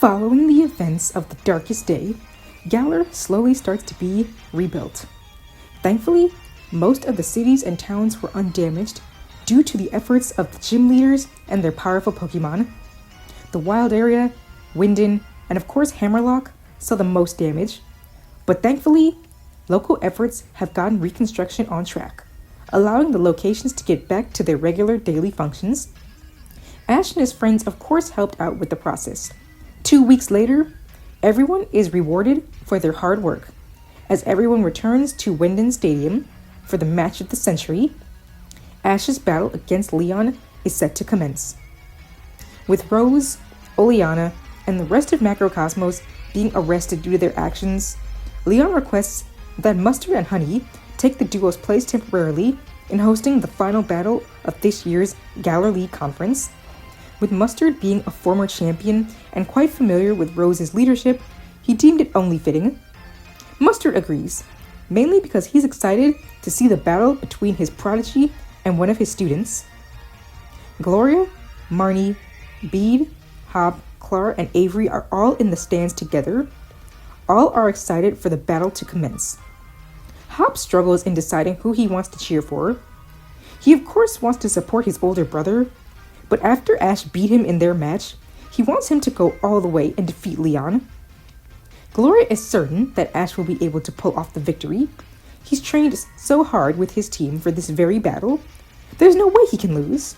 Following the events of the darkest day, Galar slowly starts to be rebuilt. Thankfully, most of the cities and towns were undamaged due to the efforts of the gym leaders and their powerful Pokemon. The wild area, Winden, and of course Hammerlock saw the most damage, but thankfully, local efforts have gotten reconstruction on track, allowing the locations to get back to their regular daily functions. Ash and his friends of course helped out with the process. 2 weeks later, everyone is rewarded for their hard work, as everyone returns to Winden Stadium for the match of the century. Ash's battle against Leon is set to commence. With Rose, Oleana, and the rest of Macrocosmos being arrested due to their actions, Leon requests that Mustard and Honey take the duo's place temporarily in hosting the final battle of this year's Galar League Conference. With Mustard being a former champion and quite familiar with Rose's leadership, he deemed it only fitting. Mustard agrees, mainly because he's excited to see the battle between his prodigy and one of his students. Gloria, Marnie, Bede, Hop, Clara, and Avery are all in the stands together. All are excited for the battle to commence. Hop struggles in deciding who he wants to cheer for. He of course wants to support his older brother, but after Ash beat him in their match, he wants him to go all the way and defeat Leon. Gloria is certain that Ash will be able to pull off the victory. He's trained so hard with his team for this very battle. There's no way he can lose.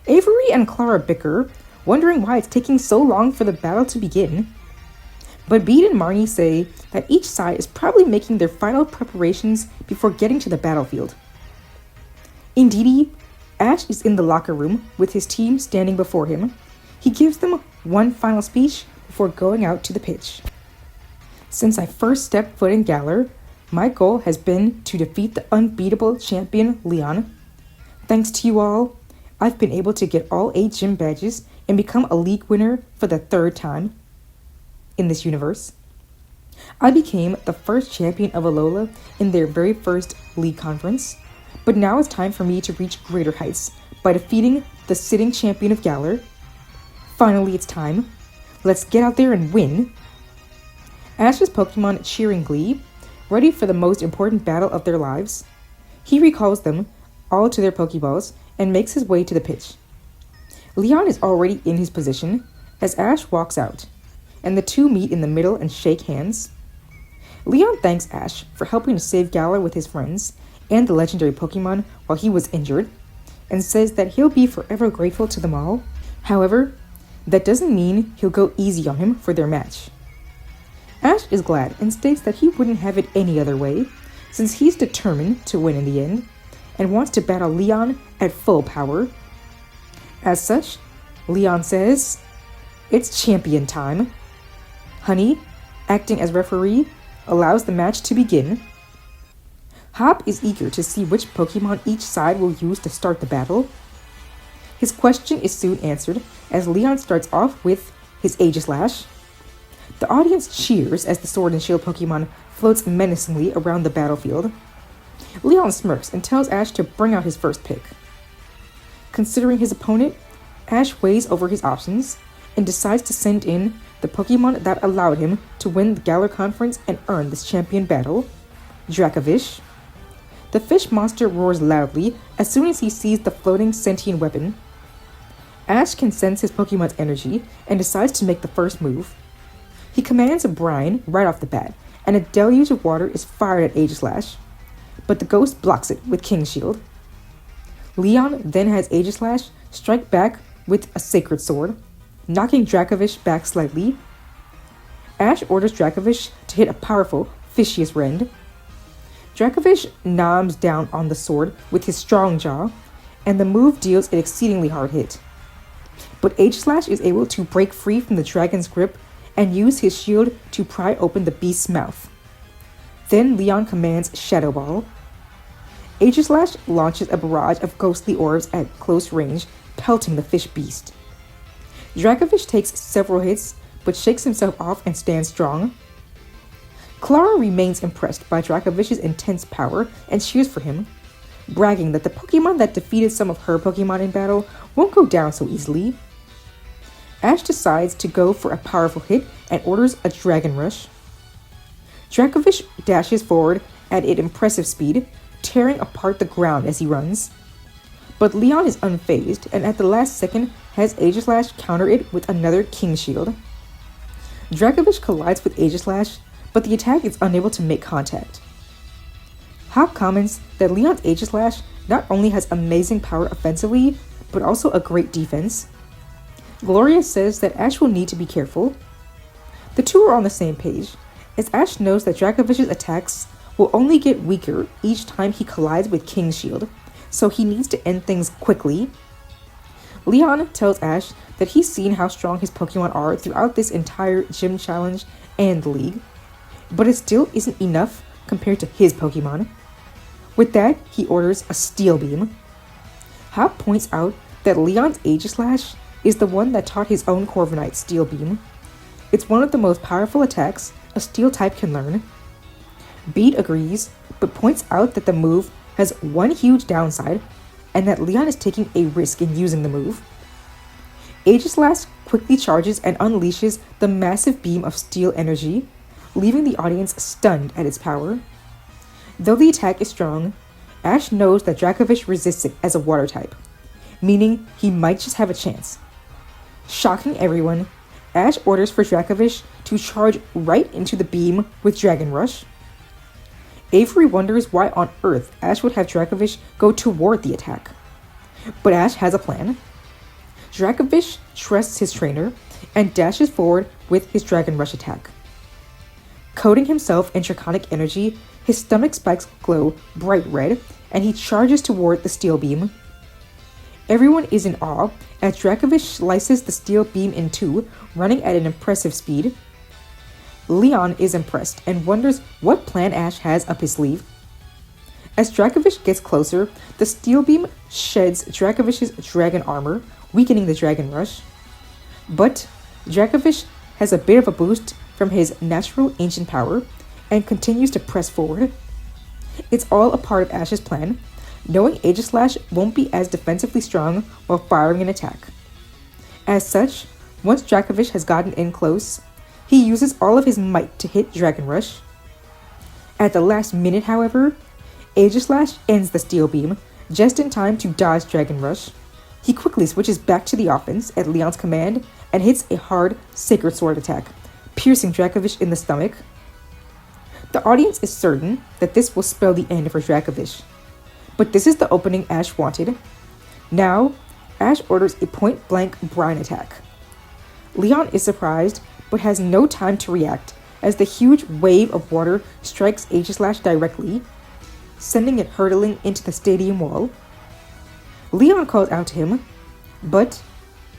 Avery and Clara bicker, wondering why it's taking so long for the battle to begin. But Bede and Marnie say that each side is probably making their final preparations before getting to the battlefield. Indeed, Ash is in the locker room with his team standing before him. He gives them one final speech before going out to the pitch. Since I first stepped foot in Galar, my goal has been to defeat the unbeatable champion Leon. Thanks to you all, I've been able to get all 8 gym badges and become a league winner for the 3rd time in this universe. I became the first champion of Alola in their very first league conference, but now it's time for me to reach greater heights by defeating the sitting champion of Galar. Finally, it's time. Let's get out there and win. Ash's Pokemon cheer in glee, ready for the most important battle of their lives. He recalls them all to their Pokeballs and makes his way to the pitch. Leon is already in his position as Ash walks out, and the two meet in the middle and shake hands. Leon thanks Ash for helping to save Galar with his friends and the legendary Pokemon while he was injured, and says that he'll be forever grateful to them all. However, that doesn't mean he'll go easy on him for their match. Ash is glad and states that he wouldn't have it any other way, since he's determined to win in the end, and wants to battle Leon at full power. As such, Leon says, "It's champion time." Honey, acting as referee, allows the match to begin. Hop is eager to see which Pokemon each side will use to start the battle. His question is soon answered as Leon starts off with his Aegislash. The audience cheers as the Sword and Shield Pokemon floats menacingly around the battlefield. Leon smirks and tells Ash to bring out his first pick. Considering his opponent, Ash weighs over his options and decides to send in the Pokemon that allowed him to win the Galar Conference and earn this champion battle, Dracovish. The fish monster roars loudly as soon as he sees the floating sentient weapon. Ash can sense his Pokemon's energy and decides to make the first move. He commands a brine right off the bat, and a deluge of water is fired at Aegislash, but the ghost blocks it with King Shield. Leon then has Aegislash strike back with a Sacred Sword, knocking Dracovish back slightly. Ash orders Dracovish to hit a powerful Fishious Rend. Dracovish noms down on the sword with his strong jaw, and the move deals an exceedingly hard hit. But Aegislash is able to break free from the dragon's grip and use his shield to pry open the beast's mouth. Then Leon commands Shadow Ball. Aegislash launches a barrage of ghostly orbs at close range, pelting the fish beast. Dracovish takes several hits, but shakes himself off and stands strong. Clara remains impressed by Dracovish's intense power and cheers for him, bragging that the Pokemon that defeated some of her Pokemon in battle won't go down so easily. Ash decides to go for a powerful hit and orders a Dragon Rush. Dracovish dashes forward at an impressive speed, tearing apart the ground as he runs. But Leon is unfazed and at the last second has Aegislash counter it with another King Shield. Dracovish collides with Aegislash, but the attack is unable to make contact. Hop comments that Leon's Aegislash not only has amazing power offensively, but also a great defense. Gloria says that Ash will need to be careful. The two are on the same page, as Ash knows that Dracovish's attacks will only get weaker each time he collides with King's Shield, so he needs to end things quickly. Leon tells Ash that he's seen how strong his Pokemon are throughout this entire gym challenge and the league, but it still isn't enough compared to his Pokemon. With that, he orders a Steel Beam. Hop points out that Leon's Aegislash is the one that taught his own Corviknight Steel Beam. It's one of the most powerful attacks a Steel type can learn. Bede agrees, but points out that the move has one huge downside, and that Leon is taking a risk in using the move. Aegislash quickly charges and unleashes the massive beam of steel energy, leaving the audience stunned at its power. Though the attack is strong, Ash knows that Dracovish resists it as a water type, meaning he might just have a chance. Shocking everyone, Ash orders for Dracovish to charge right into the beam with Dragon Rush. Avery wonders why on earth Ash would have Dracovish go toward the attack. But Ash has a plan. Dracovish trusts his trainer and dashes forward with his Dragon Rush attack. Coating himself in Draconic energy, his stomach spikes glow bright red, and he charges toward the Steel Beam. Everyone is in awe as Dracovish slices the Steel Beam in two, running at an impressive speed. Leon is impressed and wonders what plan Ash has up his sleeve. As Dracovish gets closer, the Steel Beam sheds Dracovish's dragon armor, weakening the Dragon Rush. But Dracovish has a bit of a boost from his natural ancient power and continues to press forward. It's all a part of Ash's plan, knowing Aegislash won't be as defensively strong while firing an attack. As such, once Dracovish has gotten in close, he uses all of his might to hit Dragon Rush. At the last minute, however, Aegislash ends the Steel Beam, just in time to dodge Dragon Rush. He quickly switches back to the offense at Leon's command and hits a hard Sacred Sword attack, piercing Dracovish in the stomach. The audience is certain that this will spell the end for Dracovish, but this is the opening Ash wanted. Now, Ash orders a point-blank brine attack. Leon is surprised, but has no time to react as the huge wave of water strikes Aegislash directly, sending it hurtling into the stadium wall. Leon calls out to him, but,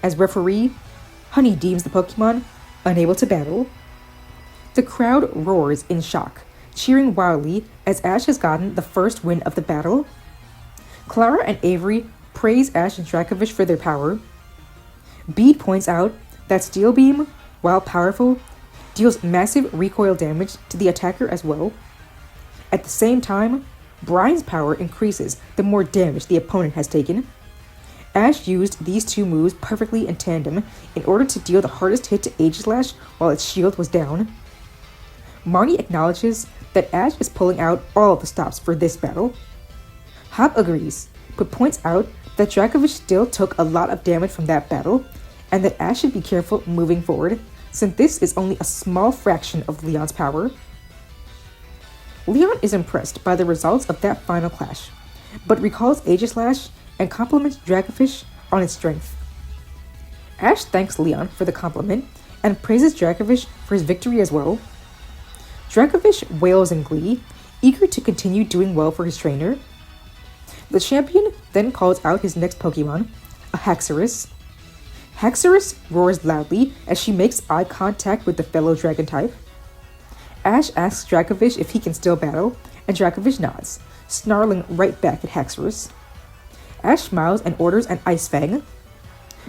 as referee, Honey deems the Pokemon unable to battle. The crowd roars in shock, cheering wildly as Ash has gotten the first win of the battle. Clara and Avery praise Ash and Dracovish for their power. Bede points out that Steel Beam, while powerful, deals massive recoil damage to the attacker as well. At the same time, Brine's power increases the more damage the opponent has taken. Ash used these two moves perfectly in tandem in order to deal the hardest hit to Aegislash while its shield was down. Marnie acknowledges that Ash is pulling out all of the stops for this battle. Hop agrees, but points out that Dracovish still took a lot of damage from that battle, and that Ash should be careful moving forward, since this is only a small fraction of Leon's power. Leon is impressed by the results of that final clash, but recalls Aegislash and compliments Dracovish on its strength. Ash thanks Leon for the compliment and praises Dracovish for his victory as well. Dracovish wails in glee, eager to continue doing well for his trainer. The champion then calls out his next Pokemon, a Haxorus. Haxorus roars loudly as she makes eye contact with the fellow dragon type. Ash asks Dracovish if he can still battle, and Dracovish nods, snarling right back at Haxorus. Ash smiles and orders an Ice Fang.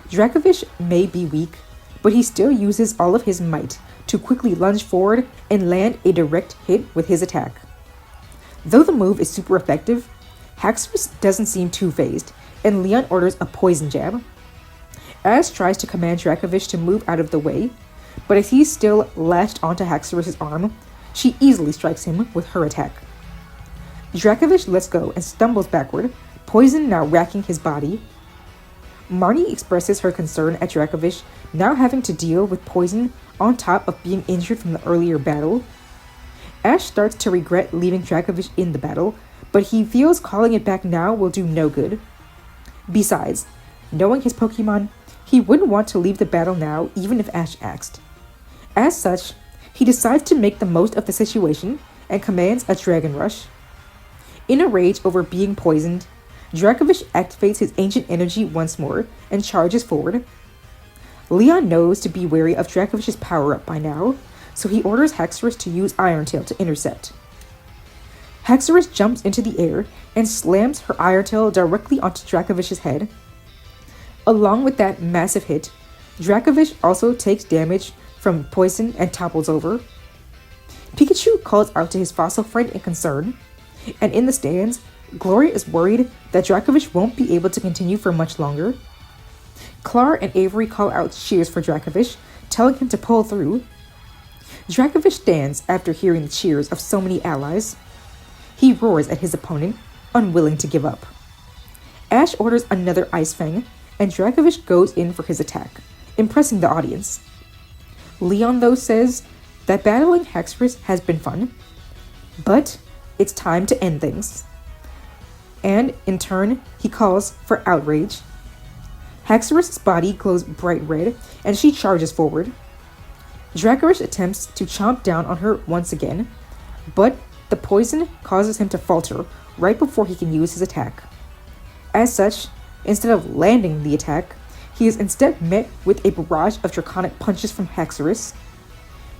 Dracovish may be weak, but he still uses all of his might to quickly lunge forward and land a direct hit with his attack. Though the move is super effective, Haxorus doesn't seem too phased, and Leon orders a Poison Jab. Ash tries to command Dracovish to move out of the way, but as he's still lashed onto Haxorus' arm, she easily strikes him with her attack. Dracovish lets go and stumbles backward, poison now racking his body. Marnie expresses her concern at Dracovish now having to deal with poison on top of being injured from the earlier battle. Ash starts to regret leaving Dracovish in the battle, but he feels calling it back now will do no good. Besides, knowing his Pokemon, he wouldn't want to leave the battle now even if Ash asked. As such, he decides to make the most of the situation and commands a Dragon Rush. In a rage over being poisoned, Dracovish activates his ancient energy once more and charges forward. Leon knows to be wary of Dracovish's power-up by now, so he orders Haxorus to use Iron Tail to intercept. Haxorus jumps into the air and slams her Iron Tail directly onto Dracovish's head. Along with that massive hit, Dracovish also takes damage from poison and topples over. Pikachu calls out to his fossil friend in concern, and in the stands, Gloria is worried that Dracovish won't be able to continue for much longer. Clar and Avery call out cheers for Dracovish, telling him to pull through. Dracovish stands after hearing the cheers of so many allies. He roars at his opponent, unwilling to give up. Ash orders another Ice Fang, and Dracovish goes in for his attack, impressing the audience. Leon, though, says that battling Haxorus has been fun, but it's time to end things. And, in turn, he calls for outrage. Haxorus' body glows bright red, and she charges forward. Dracovish attempts to chomp down on her once again, but the poison causes him to falter right before he can use his attack. As such, instead of landing the attack, he is instead met with a barrage of draconic punches from Haxorus.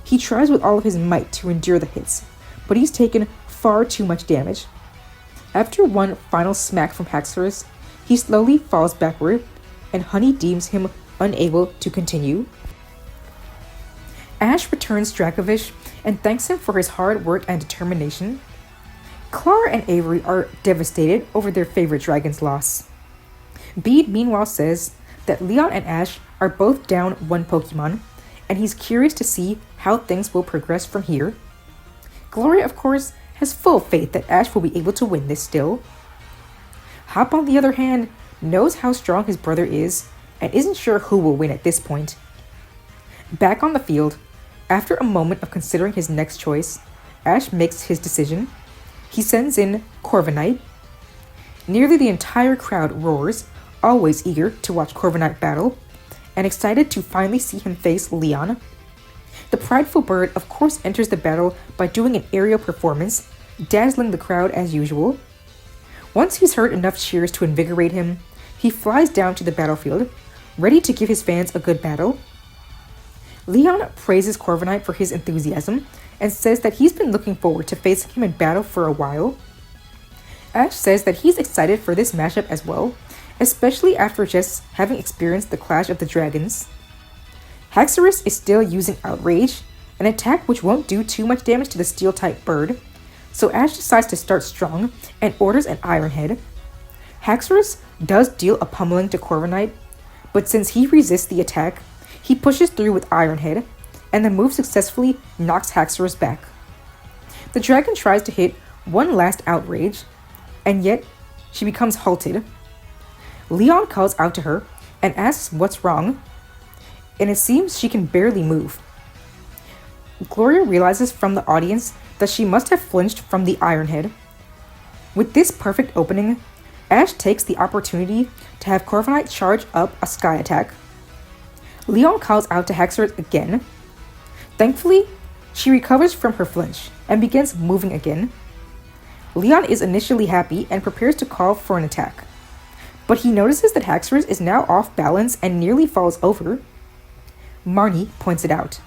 He tries with all of his might to endure the hits, but he's taken far too much damage. After one final smack from Haxorus, he slowly falls backward, and Honey deems him unable to continue. Ash returns Dracovish and thanks him for his hard work and determination. Clara and Avery are devastated over their favorite dragon's loss. Bede meanwhile says that Leon and Ash are both down one Pokemon, and he's curious to see how things will progress from here. Gloria, of course, has full faith that Ash will be able to win this still. Hop, on the other hand, knows how strong his brother is and isn't sure who will win at this point. Back on the field, after a moment of considering his next choice, Ash makes his decision. He sends in Corviknight. Nearly the entire crowd roars, always eager to watch Corviknight battle, and excited to finally see him face Leon. The prideful bird of course enters the battle by doing an aerial performance, dazzling the crowd as usual. Once he's heard enough cheers to invigorate him, he flies down to the battlefield, ready to give his fans a good battle. Leon praises Corviknight for his enthusiasm and says that he's been looking forward to facing him in battle for a while. Ash says that he's excited for this matchup as well, especially after just having experienced the Clash of the Dragons. Haxorus is still using Outrage, an attack which won't do too much damage to the Steel-type bird, so Ash decides to start strong and orders an Iron Head. Haxorus does deal a pummeling to Corviknight, but since he resists the attack, he pushes through with Iron Head, and the move successfully knocks Haxorus back. The dragon tries to hit one last Outrage, and yet she becomes halted. Leon calls out to her and asks what's wrong, and it seems she can barely move. Gloria realizes from the audience that she must have flinched from the Iron Head. With this perfect opening, Ash takes the opportunity to have Corviknight charge up a Sky Attack. Leon calls out to Haxorus again. Thankfully, she recovers from her flinch and begins moving again. Leon is initially happy and prepares to call for an attack, but he notices that Haxorus is now off balance and nearly falls over. Marnie points it out.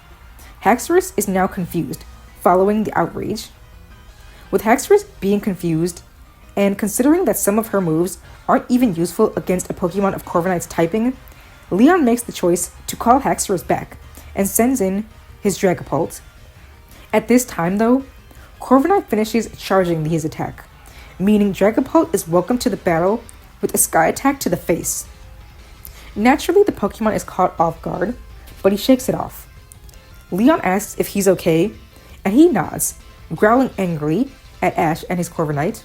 Haxorus is now confused, following the outrage. With Haxorus being confused, and considering that some of her moves aren't even useful against a Pokemon of Corviknight's typing, Leon makes the choice to call Haxorus back and sends in his Dragapult. At this time, though, Corviknight finishes charging his attack, meaning Dragapult is welcome to the battle with a Sky Attack to the face. Naturally, the Pokemon is caught off guard, but he shakes it off. Leon asks if he's okay, and he nods, growling angrily at Ash and his Corviknight.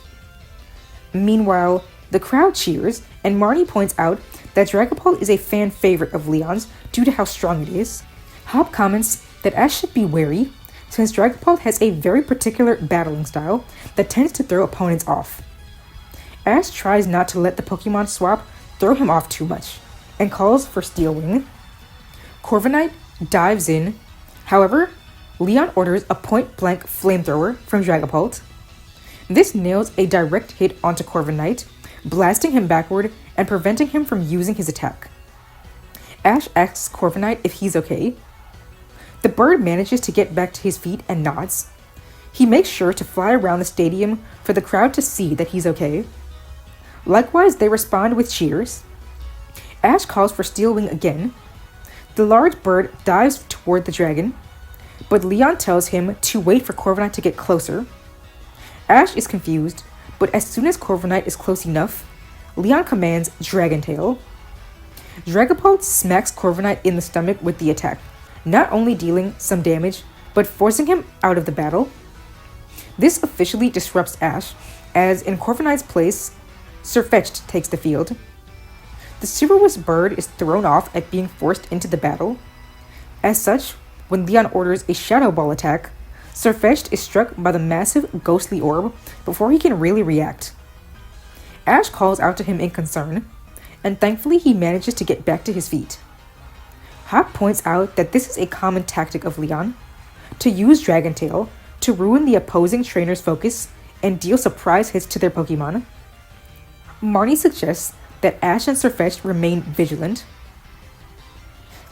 Meanwhile, the crowd cheers, and Marnie points out that Dragapult is a fan favorite of Leon's due to how strong it is. Hop comments that Ash should be wary, since Dragapult has a very particular battling style that tends to throw opponents off. Ash tries not to let the Pokemon swap throw him off too much, and calls for Steel Wing. Corviknight dives in. However, Leon orders a point-blank flamethrower from Dragapult. This nails a direct hit onto Corviknight, blasting him backward and preventing him from using his attack. Ash asks Corviknight if he's okay. The bird manages to get back to his feet and nods. He makes sure to fly around the stadium for the crowd to see that he's okay. Likewise, they respond with cheers. Ash calls for Steel Wing again. The large bird dives toward the dragon, but Leon tells him to wait for Corviknight to get closer. Ash is confused, but as soon as Corviknight is close enough, Leon commands Dragon Tail. Dragapult smacks Corviknight in the stomach with the attack, not only dealing some damage, but forcing him out of the battle. This officially disrupts Ash, as in Corviknight's place, Sirfetch'd takes the field. The Silverwhisp bird is thrown off at being forced into the battle. As such, when Leon orders a Shadow Ball attack, Sirfetch'd is struck by the massive ghostly orb before he can really react. Ash calls out to him in concern, and thankfully he manages to get back to his feet. Hop points out that this is a common tactic of Leon, to use Dragon Tail to ruin the opposing trainer's focus and deal surprise hits to their Pokemon. Marnie suggests that Ash and Sirfetch'd remain vigilant.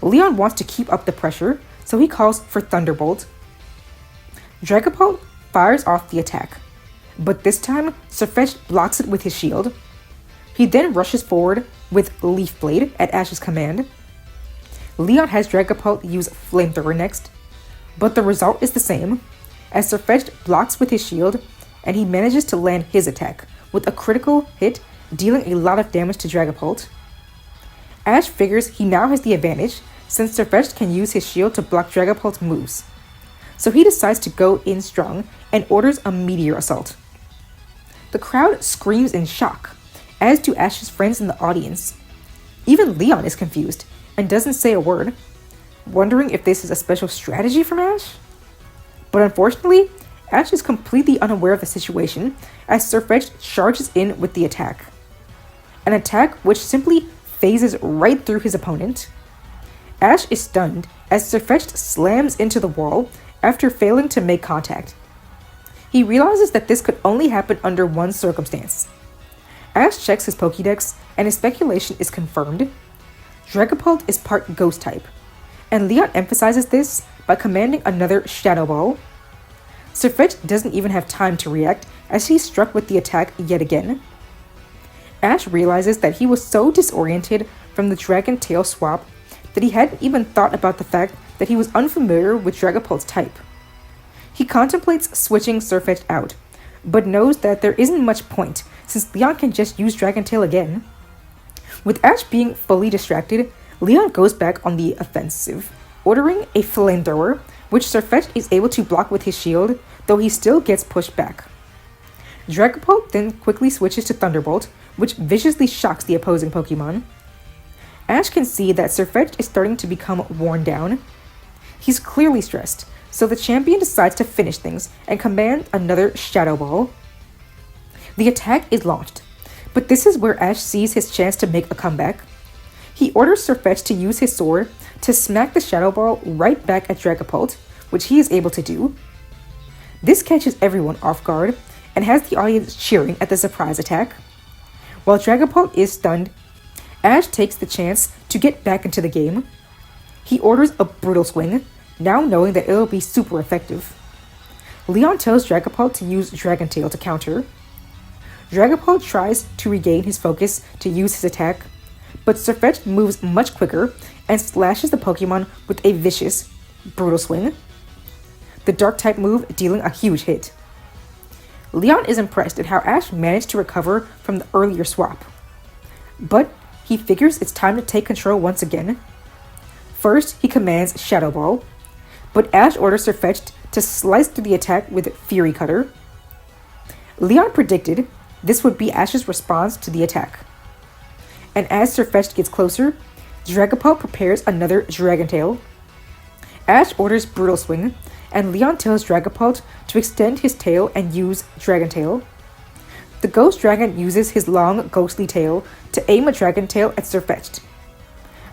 Leon wants to keep up the pressure, so he calls for Thunderbolt. Dragapult fires off the attack, but this time Sirfetch'd blocks it with his shield. He then rushes forward with Leaf Blade at Ash's command. Leon has Dragapult use Flamethrower next, but the result is the same, as Sirfetch'd blocks with his shield, and he manages to land his attack with a critical hit, dealing a lot of damage to Dragapult. Ash figures he now has the advantage, since Sirfetch'd can use his shield to block Dragapult's moves, so he decides to go in strong and orders a Meteor Assault. The crowd screams in shock, as do Ash's friends in the audience. Even Leon is confused and doesn't say a word, wondering if this is a special strategy from Ash. But unfortunately, Ash is completely unaware of the situation as Sirfetch'd charges in with the attack. An attack which simply phases right through his opponent. Ash is stunned as Sirfetch'd slams into the wall after failing to make contact. He realizes that this could only happen under one circumstance. Ash checks his Pokédex and his speculation is confirmed. Dragapult is part Ghost type, and Leon emphasizes this by commanding another Shadow Ball. Sirfetch'd doesn't even have time to react as he's struck with the attack yet again. Ash realizes that he was so disoriented from the Dragon Tail swap that he hadn't even thought about the fact that he was unfamiliar with Dragapult's type. He contemplates switching Sirfetch'd out, but knows that there isn't much point since Leon can just use Dragon Tail again. With Ash being fully distracted, Leon goes back on the offensive, ordering a Flamethrower, which Sirfetch'd is able to block with his shield, though he still gets pushed back. Dragapult then quickly switches to Thunderbolt, which viciously shocks the opposing Pokemon. Ash can see that Sirfetch'd is starting to become worn down. He's clearly stressed, so the champion decides to finish things and command another Shadow Ball. The attack is launched, but this is where Ash sees his chance to make a comeback. He orders Sirfetch'd to use his sword to smack the Shadow Ball right back at Dragapult, which he is able to do. This catches everyone off guard and has the audience cheering at the surprise attack. While Dragapult is stunned, Ash takes the chance to get back into the game. He orders a Brutal Swing, now knowing that it'll be super effective. Leon tells Dragapult to use Dragon Tail to counter. Dragapult tries to regain his focus to use his attack, but Sirfetch'd moves much quicker and slashes the Pokemon with a vicious Brutal Swing, the Dark-type move dealing a huge hit. Leon is impressed at how Ash managed to recover from the earlier swap, but he figures it's time to take control once again. First, he commands Shadow Ball, but Ash orders Sirfetch'd to slice through the attack with Fury Cutter. Leon predicted this would be Ash's response to the attack. And as Sirfetch'd gets closer, Dragapult prepares another Dragon Tail. Ash orders Brutal Swing, and Leon tells Dragapult to extend his tail and use Dragon Tail. The Ghost Dragon uses his long, ghostly tail to aim a Dragon Tail at Sirfetch'd.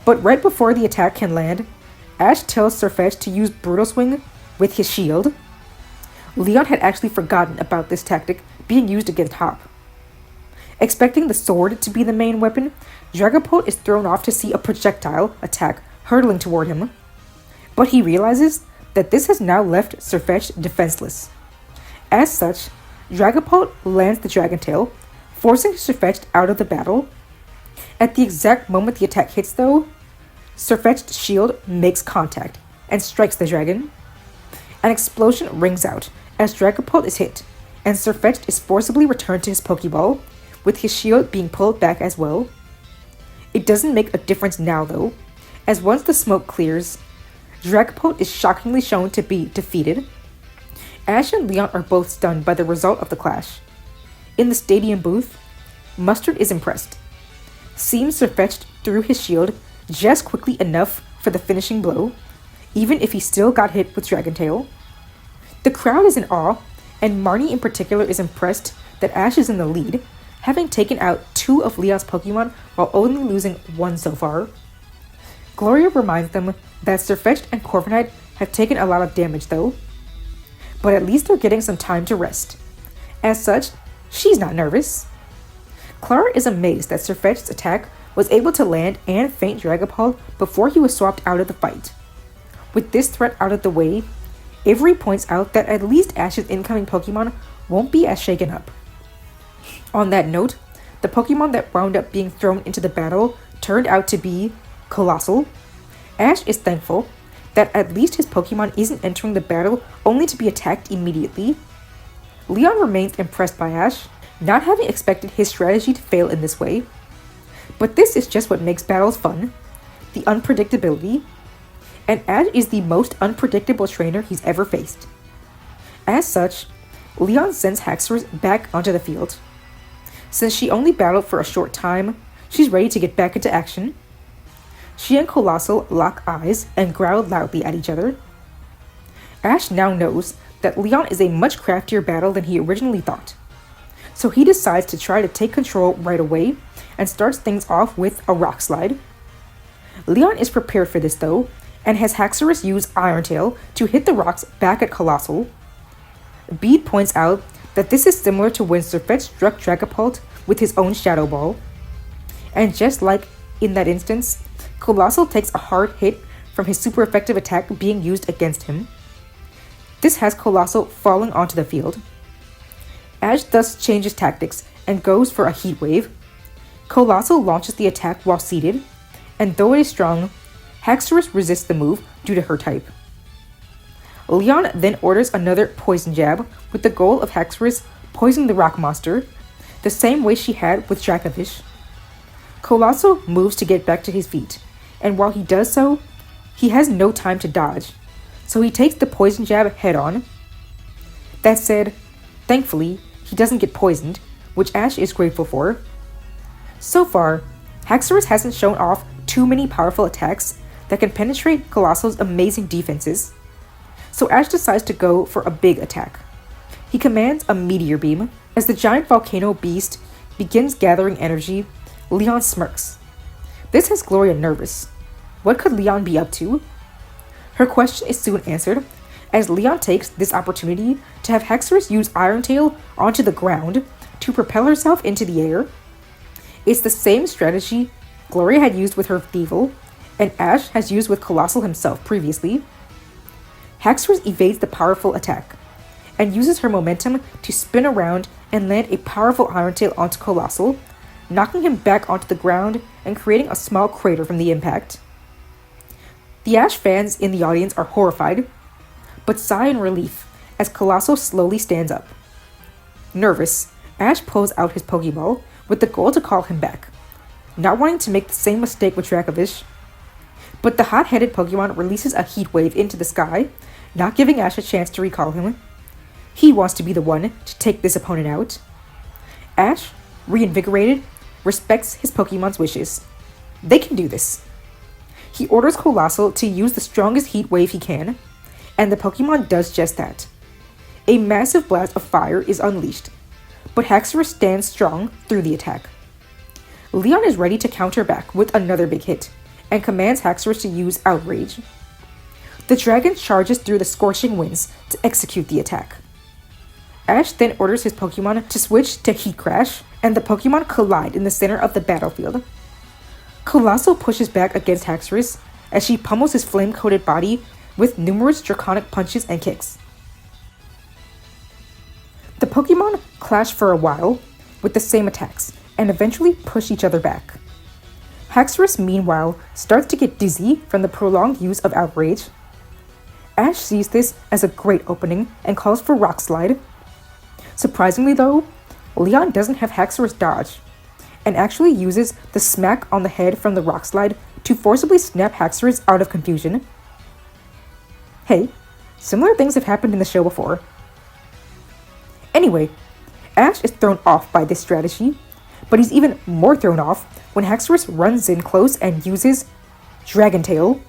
But right before the attack can land, Ash tells Sirfetch'd to use Brutal Swing with his shield. Leon had actually forgotten about this tactic being used against Hop. Expecting the sword to be the main weapon, Dragapult is thrown off to see a projectile attack hurtling toward him. But he realizes that this has now left Sirfetch'd defenseless. As such, Dragapult lands the Dragon Tail, forcing Sirfetch'd out of the battle. At the exact moment the attack hits though, Sirfetch'd's shield makes contact and strikes the dragon. An explosion rings out as Dragapult is hit, and Sirfetch'd is forcibly returned to his Pokeball, with his shield being pulled back as well. It doesn't make a difference now though, as once the smoke clears, Dragapult is shockingly shown to be defeated. Ash and Leon are both stunned by the result of the clash. In the stadium booth, Mustard is impressed. Seems Sirfetch'd threw his shield just quickly enough for the finishing blow, even if he still got hit with Dragon Tail. The crowd is in awe, and Marnie in particular is impressed that Ash is in the lead, having taken out 2 of Leon's Pokemon while only losing 1 so far. Gloria reminds them that Sirfetch'd and Corviknight have taken a lot of damage though, but at least they're getting some time to rest. As such, she's not nervous. Clara is amazed that Sirfetch'd's attack was able to land and feint Dragapult before he was swapped out of the fight. With this threat out of the way, Avery points out that at least Ash's incoming Pokemon won't be as shaken up. On that note, the Pokemon that wound up being thrown into the battle turned out to be Coalossal. Ash is thankful that at least his Pokemon isn't entering the battle only to be attacked immediately. Leon remains impressed by Ash, not having expected his strategy to fail in this way. But this is just what makes battles fun, the unpredictability, and Ash is the most unpredictable trainer he's ever faced. As such, Leon sends Haxorus back onto the field. Since she only battled for a short time, she's ready to get back into action. She and Coalossal lock eyes and growl loudly at each other. Ash now knows that Leon is a much craftier battle than he originally thought, so he decides to try to take control right away and starts things off with a Rock Slide. Leon is prepared for this though, and has Haxorus use Iron Tail to hit the rocks back at Coalossal. Bede points out that this is similar to when Sirfetch'd struck Dragapult with his own Shadow Ball. And just like in that instance, Coalossal takes a hard hit from his super effective attack being used against him. This has Coalossal falling onto the field. Ash thus changes tactics and goes for a Heat Wave. Coalossal launches the attack while seated, and though it is strong, Haxorus resists the move due to her type. Leon then orders another Poison Jab with the goal of Haxorus poisoning the rock monster, the same way she had with Dracovish. Coalossal moves to get back to his feet, and while he does so, he has no time to dodge, so he takes the Poison Jab head on. That said, thankfully, he doesn't get poisoned, which Ash is grateful for. So far, Haxorus hasn't shown off too many powerful attacks that can penetrate Coalossal's amazing defenses, so Ash decides to go for a big attack. He commands a Meteor Beam. As the giant volcano beast begins gathering energy, Leon smirks. This has Gloria nervous. What could Leon be up to? Her question is soon answered, as Leon takes this opportunity to have Haxorus use Iron Tail onto the ground to propel herself into the air. It's the same strategy Gloria had used with her Thievul, and Ash has used with Coalossal himself previously. Haxorus evades the powerful attack, and uses her momentum to spin around and land a powerful Iron Tail onto Coalossal, knocking him back onto the ground and creating a small crater from the impact. The Ash fans in the audience are horrified, but sigh in relief as Coalossal slowly stands up. Nervous, Ash pulls out his Pokeball with the goal to call him back. not wanting to make the same mistake with Dracovish. But the hot-headed Pokemon releases a heat wave into the sky, not giving Ash a chance to recall him. He wants to be the one to take this opponent out. Ash, reinvigorated, respects his Pokemon's wishes. They can do this. He orders Coalossal to use the strongest heat wave he can, and the Pokemon does just that. A massive blast of fire is unleashed, but Haxorus stands strong through the attack. Leon is ready to counter back with another big hit, and commands Haxorus to use Outrage. The dragon charges through the scorching winds to execute the attack. Ash then orders his Pokemon to switch to Heat Crash, and the Pokemon collide in the center of the battlefield. Coalossal pushes back against Haxorus as she pummels his flame-coated body with numerous draconic punches and kicks. The Pokemon clash for a while with the same attacks and eventually push each other back. Haxorus, meanwhile, starts to get dizzy from the prolonged use of Outrage. Ash sees this as a great opening and calls for Rock Slide. Surprisingly though, Leon doesn't have Haxorus dodge, and actually uses the smack on the head from the Rock Slide to forcibly snap Haxorus out of confusion. Hey, similar things have happened in the show before. Anyway, Ash is thrown off by this strategy, but he's even more thrown off when Haxorus runs in close and uses Dragon Tail.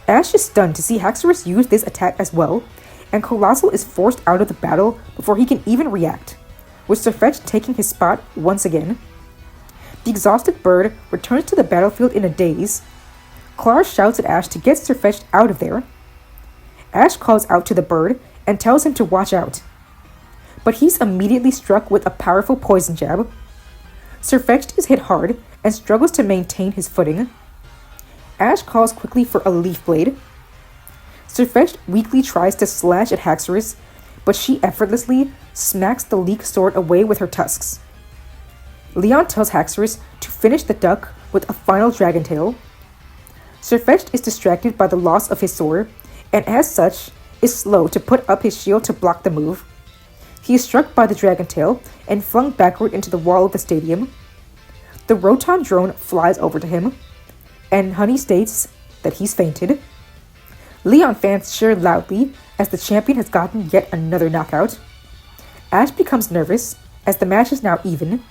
Ash is stunned to see Haxorus use this attack as well, and Coalossal is forced out of the battle before he can even react, with Sirfetch'd taking his spot once again. The exhausted bird returns to the battlefield in a daze. Galar shouts at Ash to get Sirfetch'd out of there. Ash calls out to the bird and tells him to watch out, but he's immediately struck with a powerful poison jab. Sirfetch'd is hit hard and struggles to maintain his footing. Ash calls quickly for a Leaf Blade. Sirfetch'd weakly tries to slash at Haxorus, but she effortlessly smacks the Leaf Sword away with her tusks. Leon tells Haxorus to finish the duck with a final Dragon Tail. Sirfetch'd is distracted by the loss of his sword, and as such, is slow to put up his shield to block the move. He is struck by the Dragon Tail and flung backward into the wall of the stadium. The Rotom drone flies over to him, and Honey states that he's fainted. Leon fans cheer loudly as the champion has gotten yet another knockout. Ash becomes nervous as the match is now even.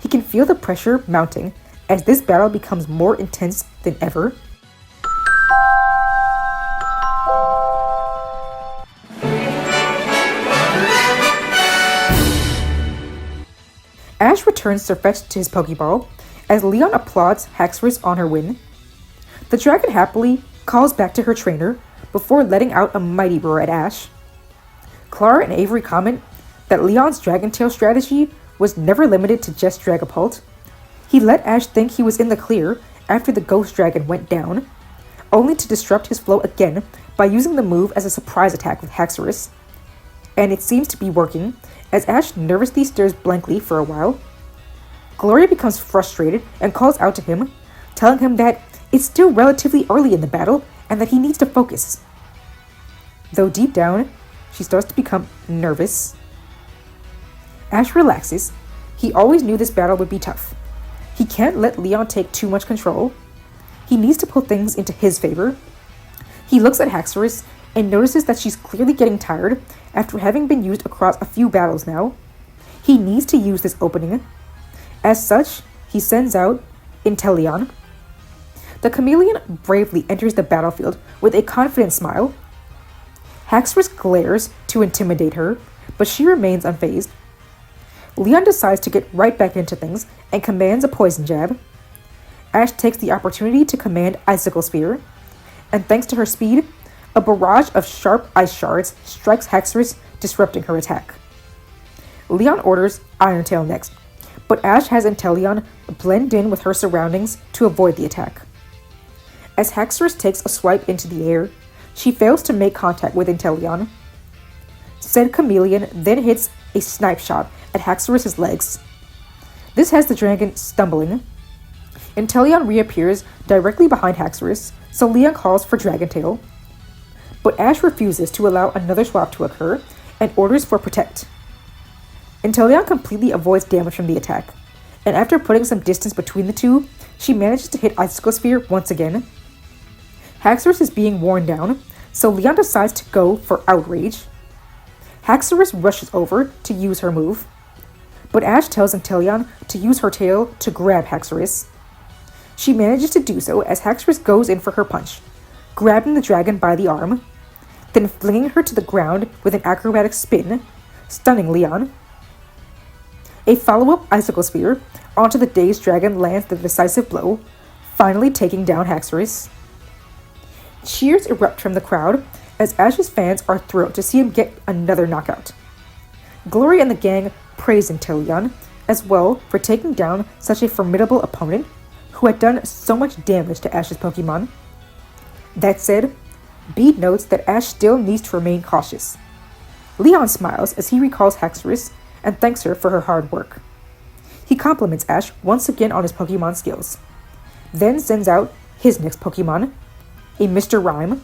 He can feel the pressure mounting as this battle becomes more intense than ever. Ash returns Sirfetch'd to his Pokeball as Leon applauds Haxorus on her win. The dragon happily calls back to her trainer before letting out a mighty roar at Ash. Galar and Avery comment that Leon's Dragon Tail strategy was never limited to just Dragapult. He let Ash think he was in the clear after the Ghost Dragon went down, only to disrupt his flow again by using the move as a surprise attack with Haxorus. And it seems to be working, as Ash nervously stares blankly for a while. Gloria becomes frustrated and calls out to him, telling him that it's still relatively early in the battle and that he needs to focus. Though deep down, she starts to become nervous. Ash relaxes. He always knew this battle would be tough. He can't let Leon take too much control. He needs to put things into his favor. He looks at Haxorus and notices that she's clearly getting tired after having been used across a few battles now. He needs to use this opening. As such, he sends out Inteleon. The chameleon bravely enters the battlefield with a confident smile. Haxorus glares to intimidate her, but she remains unfazed. Leon decides to get right back into things and commands a poison jab. Ash takes the opportunity to command Icicle Spear, and thanks to her speed, a barrage of sharp ice shards strikes Haxorus, disrupting her attack. Leon orders Iron Tail next, but Ash has Inteleon blend in with her surroundings to avoid the attack. As Haxorus takes a swipe into the air, she fails to make contact with Inteleon. Said chameleon then hits a snipe shot at Haxorus' legs. This has the dragon stumbling. Inteleon reappears directly behind Haxorus, so Leon calls for Dragon Tail. But Ash refuses to allow another swap to occur and orders for Protect. Inteleon completely avoids damage from the attack, and after putting some distance between the two, she manages to hit Icicle Sphere once again. Haxorus is being worn down, so Leon decides to go for Outrage. Haxorus rushes over to use her move, but Ash tells Inteleon to use her tail to grab Haxorus. She manages to do so as Haxorus goes in for her punch, grabbing the dragon by the arm, then flinging her to the ground with an acrobatic spin, stunning Leon. A follow-up Icicle Sphere onto the dazed dragon lands the decisive blow, finally taking down Haxorus. Cheers erupt from the crowd as Ash's fans are thrilled to see him get another knockout. Glory and the gang praise Inteleon as well for taking down such a formidable opponent who had done so much damage to Ash's Pokemon. That said, Bede notes that Ash still needs to remain cautious. Leon smiles as he recalls Haxorus and thanks her for her hard work. He compliments Ash once again on his Pokemon skills, then sends out his next Pokemon, a Mr. Rime.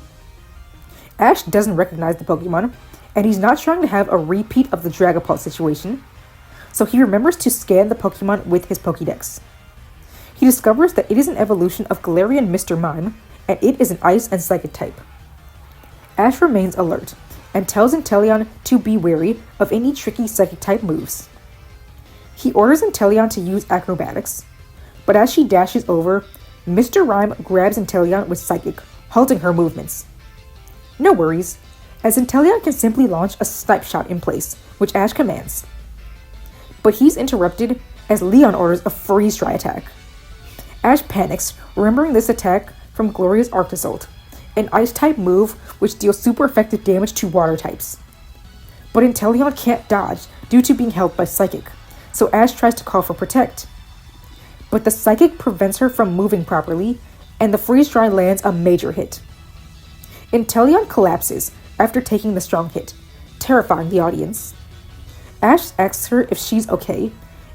Ash doesn't recognize the Pokemon, and he's not trying to have a repeat of the Dragapult situation, so he remembers to scan the Pokemon with his Pokédex. He discovers that it is an evolution of Galarian Mr. Mime, and it is an Ice and Psychic type. Ash remains alert, and tells Inteleon to be wary of any tricky Psychic type moves. He orders Inteleon to use Acrobatics, but as she dashes over, Mr. Rime grabs Inteleon with Psychic, halting her movements. No worries, as Inteleon can simply launch a Snipe Shot in place, which Ash commands. But he's interrupted as Leon orders a Freeze Dry attack. Ash panics, remembering this attack from Gloria's Arctozolt, an Ice-type move which deals super effective damage to Water types. But Inteleon can't dodge due to being held by Psychic, so Ash tries to call for Protect. But the Psychic prevents her from moving properly, and the Freeze Dry lands a major hit. Inteleon collapses after taking the strong hit, terrifying the audience. Ash asks her if she's okay,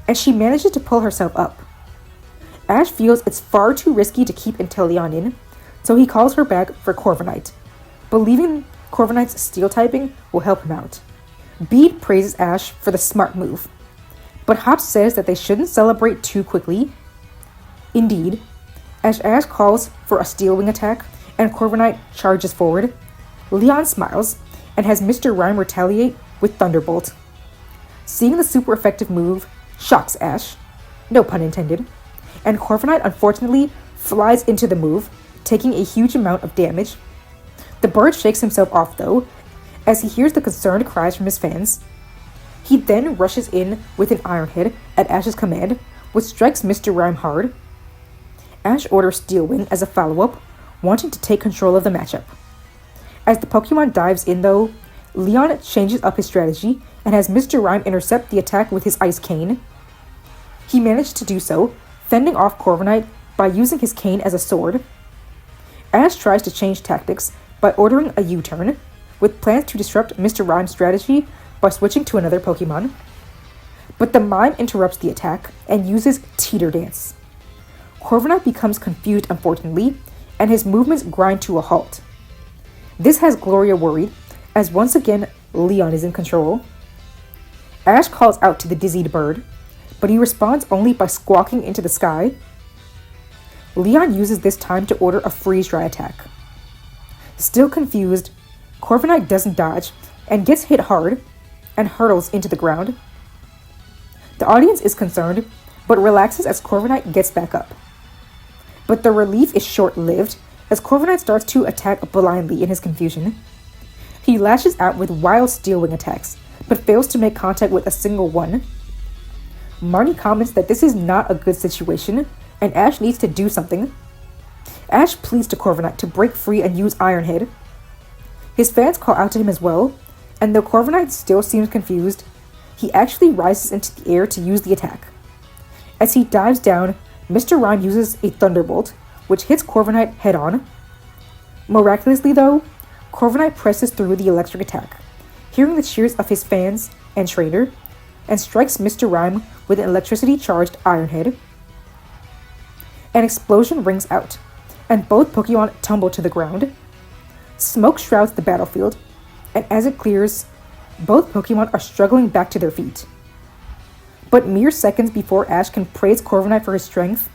and she manages to pull herself up. Ash feels it's far too risky to keep Inteleon in, so he calls her back for Corviknight, believing Corviknight's steel typing will help him out. Bede praises Ash for the smart move, but Hops says that they shouldn't celebrate too quickly. Indeed, as Ash calls for a Steel Wing attack and Corviknight charges forward, Leon smiles and has Mr. Rime retaliate with Thunderbolt. Seeing the super effective move shocks Ash, no pun intended, and Corviknight unfortunately flies into the move, taking a huge amount of damage. The bird shakes himself off though, as he hears the concerned cries from his fans. He then rushes in with an Iron Head at Ash's command, which strikes Mr. Rime hard. Ash orders Steel Wing as a follow-up, wanting to take control of the matchup. As the Pokemon dives in though, Leon changes up his strategy and has Mr. Rime intercept the attack with his Ice Cane. He managed to do so, fending off Corviknight by using his cane as a sword. Ash tries to change tactics by ordering a U-turn, with plans to disrupt Mr. Rime's strategy by switching to another Pokemon. But the Mime interrupts the attack and uses Teeter Dance. Corviknight becomes confused unfortunately, and his movements grind to a halt. This has Gloria worried, as once again Leon is in control. Ash calls out to the dizzied bird, but he responds only by squawking into the sky. Leon uses this time to order a Freeze Dry attack. Still confused, Corviknight doesn't dodge and gets hit hard and hurtles into the ground. The audience is concerned, but relaxes as Corviknight gets back up. But the relief is short-lived as Corviknight starts to attack blindly in his confusion. He lashes out with wild Steel Wing attacks, but fails to make contact with a single one. Marnie comments that this is not a good situation, and Ash needs to do something. Ash pleads to Corviknight to break free and use Iron Head. His fans call out to him as well, and though Corviknight still seems confused, he actually rises into the air to use the attack. As he dives down, Mr. Rime uses a Thunderbolt, which hits Corviknight head-on. Miraculously though, Corviknight presses through the electric attack, hearing the cheers of his fans and trainer, and strikes Mr. Rime with an electricity-charged Iron Head. An explosion rings out, and both Pokemon tumble to the ground. Smoke shrouds the battlefield, and as it clears, both Pokemon are struggling back to their feet. But mere seconds before Ash can praise Corviknight for his strength,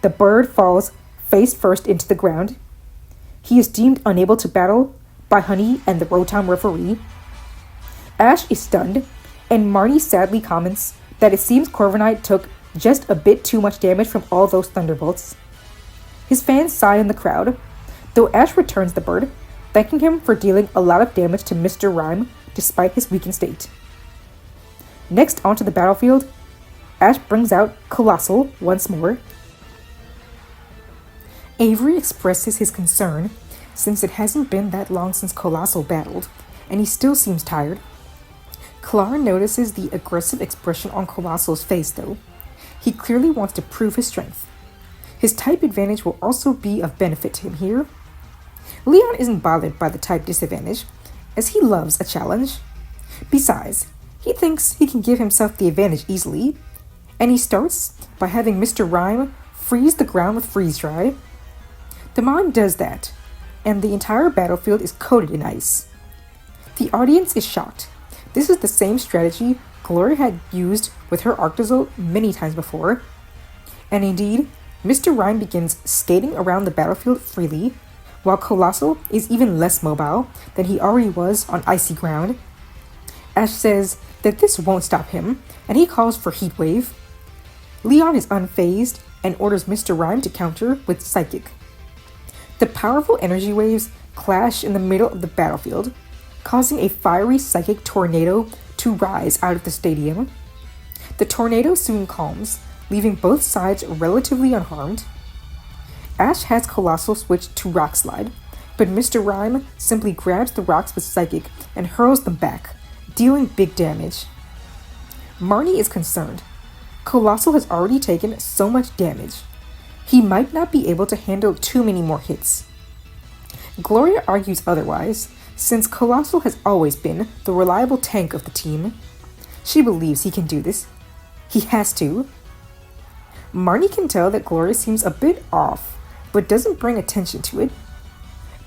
the bird falls face first into the ground. He is deemed unable to battle by Honey and the Rotom referee. Ash is stunned, and Marnie sadly comments that it seems Corviknight took just a bit too much damage from all those thunderbolts. His fans sigh in the crowd, though Ash returns the bird, thanking him for dealing a lot of damage to Mr. Rime despite his weakened state. Next onto the battlefield, Ash brings out Coalossal once more. Avery expresses his concern since it hasn't been that long since Coalossal battled, and he still seems tired. Galar notices the aggressive expression on Coalossal's face though. He clearly wants to prove his strength. His type advantage will also be of benefit to him here. Leon isn't bothered by the type disadvantage, as he loves a challenge. Besides, he thinks he can give himself the advantage easily, and he starts by having Mr. Rime freeze the ground with Freeze Dry. The mime does that, and the entire battlefield is coated in ice. The audience is shocked. This is the same strategy Gloria had used with her Arctozolt many times before, and indeed, Mr. Rime begins skating around the battlefield freely, while Coalossal is even less mobile than he already was on icy ground. Ash says that this won't stop him, and he calls for Heat Wave. Leon is unfazed and orders Mr. Rime to counter with Psychic. The powerful energy waves clash in the middle of the battlefield, causing a fiery psychic tornado to rise out of the stadium. The tornado soon calms, leaving both sides relatively unharmed. Ash has Coalossal switch to Rock Slide, but Mr. Rime simply grabs the rocks with Psychic and hurls them back, dealing big damage. Marnie is concerned. Coalossal has already taken so much damage. He might not be able to handle too many more hits. Gloria argues otherwise, since Coalossal has always been the reliable tank of the team. She believes he can do this. He has to. Marnie can tell that Gloria seems a bit off, but doesn't bring attention to it.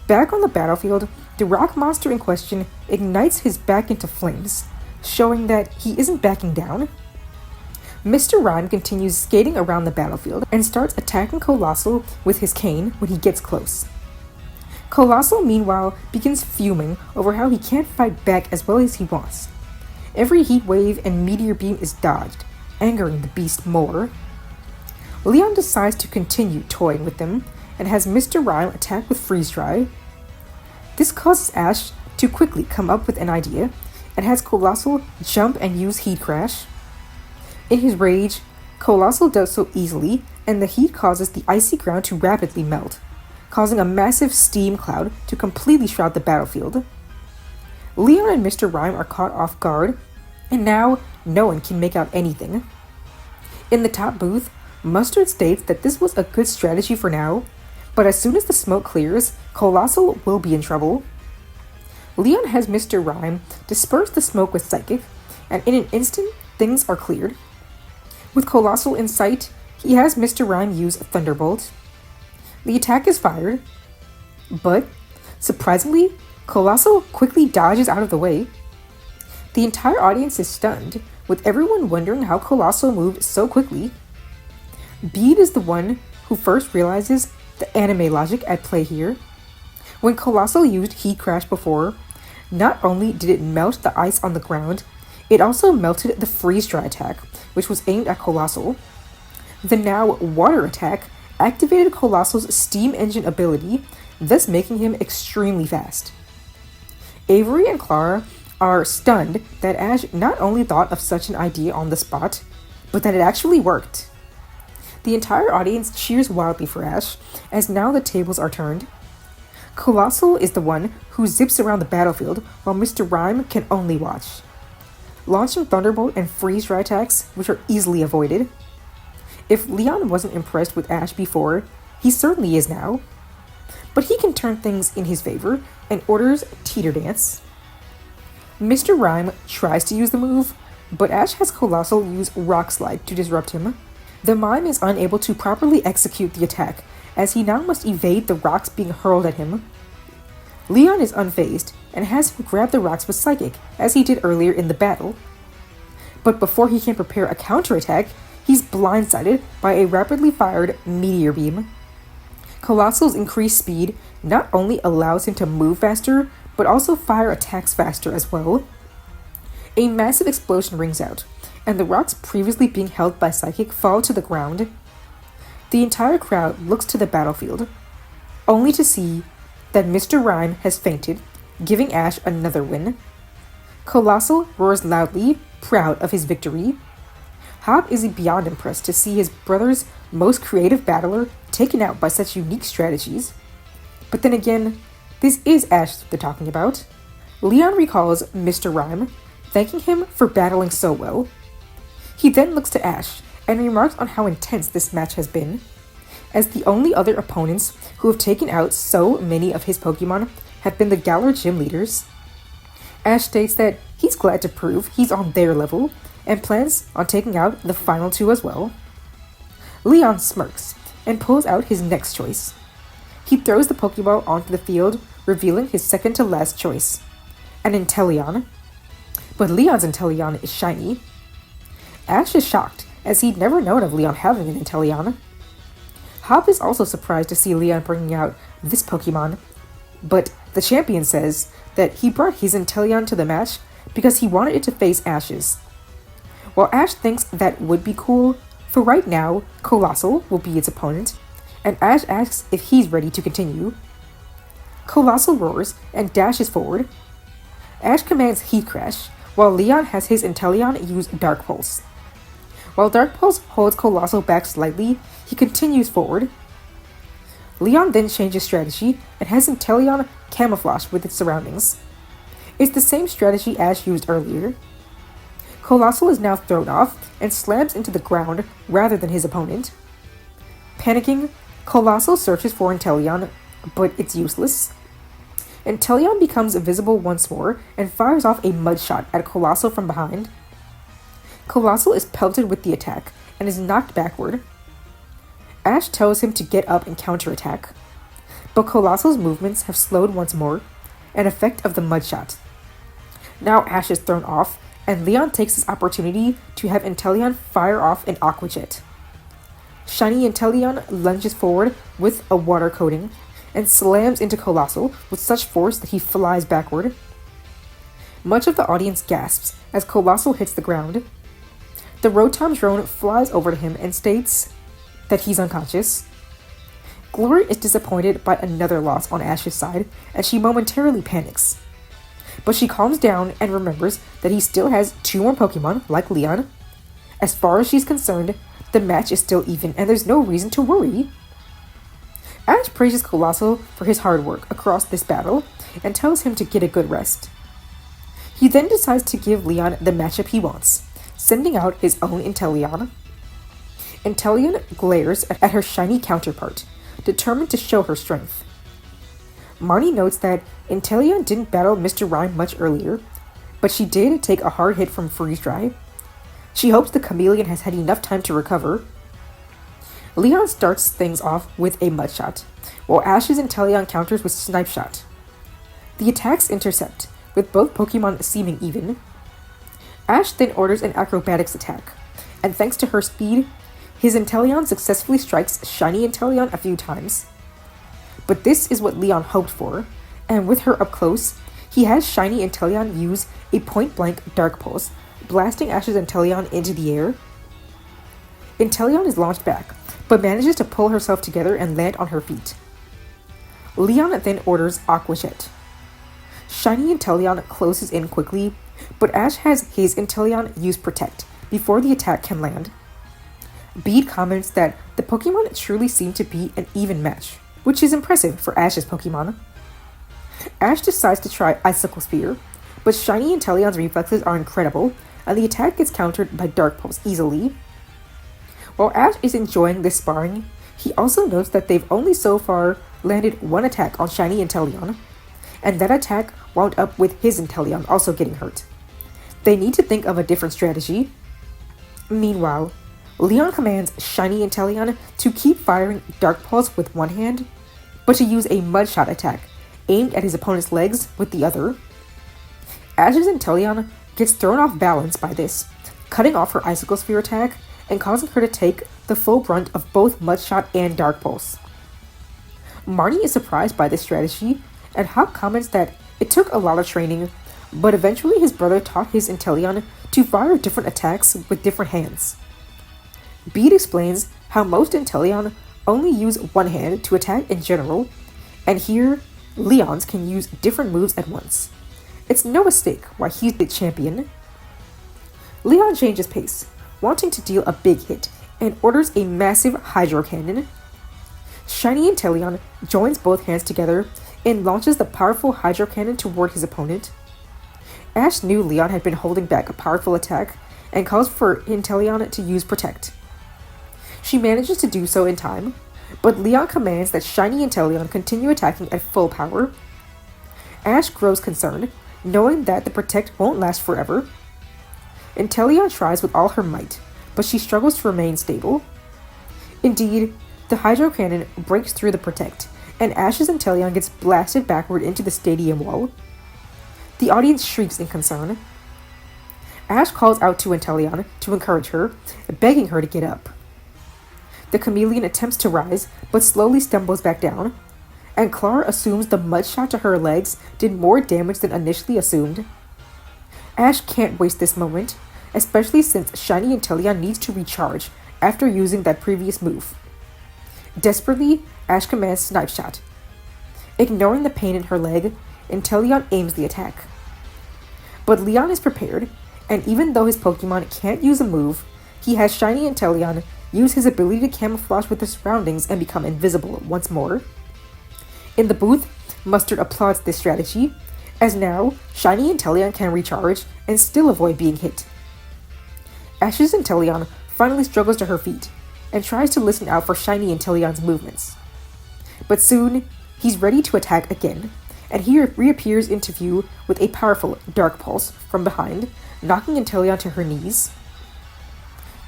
Back on the battlefield, the rock monster in question ignites his back into flames, showing that he isn't backing down. Mr. Rime continues skating around the battlefield and starts attacking Coalossal with his cane when he gets close. Coalossal, meanwhile, begins fuming over how he can't fight back as well as he wants. Every heat wave and meteor beam is dodged, angering the beast more. Leon decides to continue toying with them and has Mr. Rime attack with Freeze Dry. This causes Ash to quickly come up with an idea and has Coalossal jump and use Heat Crash. In his rage, Coalossal does so easily, and the heat causes the icy ground to rapidly melt, causing a massive steam cloud to completely shroud the battlefield. Leon and Mr. Rime are caught off guard, and now no one can make out anything. In the top booth, Mustard states that this was a good strategy for now, but as soon as the smoke clears, Coalossal will be in trouble. Leon has Mr. Rime disperse the smoke with Psychic, and in an instant, things are cleared. With Coalossal in sight, he has Mr. Rime use a Thunderbolt. The attack is fired, but, surprisingly, Coalossal quickly dodges out of the way. The entire audience is stunned, with everyone wondering how Coalossal moved so quickly. Bede is the one who first realizes the anime logic at play here. When Coalossal used Heat Crash before, not only did it melt the ice on the ground, it also melted the Freeze Dry attack, which was aimed at Coalossal. The now water attack activated Coalossal's steam engine ability, thus making him extremely fast. Avery and Clara are stunned that Ash not only thought of such an idea on the spot, but that it actually worked. The entire audience cheers wildly for Ash, as now the tables are turned. Coalossal is the one who zips around the battlefield, while Mr. Rime can only watch, launching Thunderbolt and Freeze Dry attacks, which are easily avoided. If Leon wasn't impressed with Ash before, he certainly is now. But he can turn things in his favor and orders Teeter Dance. Mr. Rime tries to use the move, but Ash has Coalossal use Rock Slide to disrupt him. The mime is unable to properly execute the attack, as he now must evade the rocks being hurled at him. Leon is unfazed and has him grab the rocks with Psychic, as he did earlier in the battle. But before he can prepare a counterattack, he's blindsided by a rapidly fired meteor beam. Coalossal's increased speed not only allows him to move faster, but also fire attacks faster as well. A massive explosion rings out, and the rocks previously being held by Psychic fall to the ground. The entire crowd looks to the battlefield, only to see that Mr. Rime has fainted, giving Ash another win. Coalossal roars loudly, proud of his victory. Hop is beyond impressed to see his brother's most creative battler taken out by such unique strategies. But then again, this is Ash they're talking about. Leon recalls Mr. Rime, thanking him for battling so well. He then looks to Ash and remarks on how intense this match has been, as the only other opponents who have taken out so many of his Pokemon have been the Galar gym leaders. Ash states that he's glad to prove he's on their level and plans on taking out the final two as well. Leon smirks and pulls out his next choice. He throws the Pokeball onto the field, revealing his second to last choice, an Inteleon. But Leon's Inteleon is shiny. Ash is shocked, as he'd never known of Leon having an Inteleon. Hop is also surprised to see Leon bringing out this Pokemon, but the champion says that he brought his Inteleon to the match because he wanted it to face Ash's. While Ash thinks that would be cool, for right now, Coalossal will be its opponent, and Ash asks if he's ready to continue. Coalossal roars and dashes forward. Ash commands Heat Crash, while Leon has his Inteleon use Dark Pulse. While Dark Pulse holds Coalossal back slightly, he continues forward. Leon then changes strategy and has Inteleon camouflage with its surroundings. It's the same strategy Ash used earlier. Coalossal is now thrown off and slams into the ground rather than his opponent. Panicking, Coalossal searches for Inteleon, but it's useless. Inteleon becomes visible once more and fires off a mud shot at Coalossal from behind. Coalossal is pelted with the attack and is knocked backward. Ash tells him to get up and counterattack, but Coalossal's movements have slowed once more, an effect of the mud shot. Now Ash is thrown off, and Leon takes this opportunity to have Inteleon fire off an Aqua Jet. Shiny Inteleon lunges forward with a water coating and slams into Coalossal with such force that he flies backward. Much of the audience gasps as Coalossal hits the ground. The Rotom drone flies over to him and states that he's unconscious. Glory is disappointed by another loss on Ash's side, and she momentarily panics. But she calms down and remembers that he still has two more Pokemon, like Leon. As far as she's concerned, the match is still even, and there's no reason to worry. Ash praises Coalossal for his hard work across this battle, and tells him to get a good rest. He then decides to give Leon the matchup he wants, sending out his own Inteleon. Inteleon glares at her shiny counterpart, determined to show her strength. Marnie notes that Inteleon didn't battle Mr. Rime much earlier, but she did take a hard hit from Freeze Dry. She hopes the chameleon has had enough time to recover. Leon starts things off with a Mud Shot, while Ash's Inteleon counters with Snipe Shot. The attacks intercept, with both Pokemon seeming even. Ash then orders an Acrobatics attack, and thanks to her speed, his Inteleon successfully strikes Shiny Inteleon a few times. But this is what Leon hoped for, and with her up close, he has Shiny Inteleon use a point-blank Dark Pulse, blasting Ash's Inteleon into the air. Inteleon is launched back, but manages to pull herself together and land on her feet. Leon then orders Aqua Jet. Shiny Inteleon closes in quickly, but Ash has his Inteleon use Protect before the attack can land. Bede comments that the Pokemon truly seem to be an even match, which is impressive for Ash's Pokemon. Ash decides to try Icicle Spear, but Shiny Inteleon's reflexes are incredible, and the attack gets countered by Dark Pulse easily. While Ash is enjoying this sparring, he also notes that they've only so far landed one attack on Shiny Inteleon, and that attack wound up with his Inteleon also getting hurt. They need to think of a different strategy. Meanwhile, Leon commands Shiny Inteleon to keep firing Dark Pulse with one hand, but to use a Mud Shot attack aimed at his opponent's legs with the other. Ash's Inteleon gets thrown off balance by this, cutting off her Icicle Sphere attack and causing her to take the full brunt of both Mudshot and Dark Pulse. Marnie is surprised by this strategy, and Hawk comments that it took a lot of training, but eventually his brother taught his Inteleon to fire different attacks with different hands. Bede explains how most Inteleon only use one hand to attack in general, and here, Leon's can use different moves at once. It's no mistake why he's the champion. Leon changes pace, wanting to deal a big hit, and orders a massive Hydro Cannon. Shiny Inteleon joins both hands together and launches the powerful Hydro Cannon toward his opponent. Ash knew Leon had been holding back a powerful attack and calls for Inteleon to use Protect. She manages to do so in time, but Leon commands that Shiny Inteleon continue attacking at full power. Ash grows concerned, knowing that the Protect won't last forever. Inteleon tries with all her might, but she struggles to remain stable. Indeed, the Hydro Cannon breaks through the Protect, and Ash's Inteleon gets blasted backward into the stadium wall. The audience shrieks in concern. Ash calls out to Inteleon to encourage her, begging her to get up. The chameleon attempts to rise, but slowly stumbles back down, and Clara assumes the Mudshot to her legs did more damage than initially assumed. Ash can't waste this moment, especially since Shiny Inteleon needs to recharge after using that previous move. Desperately, Ash commands Snipe Shot. Ignoring the pain in her leg, Inteleon aims the attack. But Leon is prepared, and even though his Pokemon can't use a move, he has Shiny Inteleon use his ability to camouflage with the surroundings and become invisible once more. In the booth, Mustard applauds this strategy, as now Shiny Inteleon can recharge and still avoid being hit. Ash's Inteleon finally struggles to her feet and tries to listen out for Shiny Inteleon's movements. But soon, he's ready to attack again, and he reappears into view with a powerful Dark Pulse from behind, knocking Inteleon to her knees.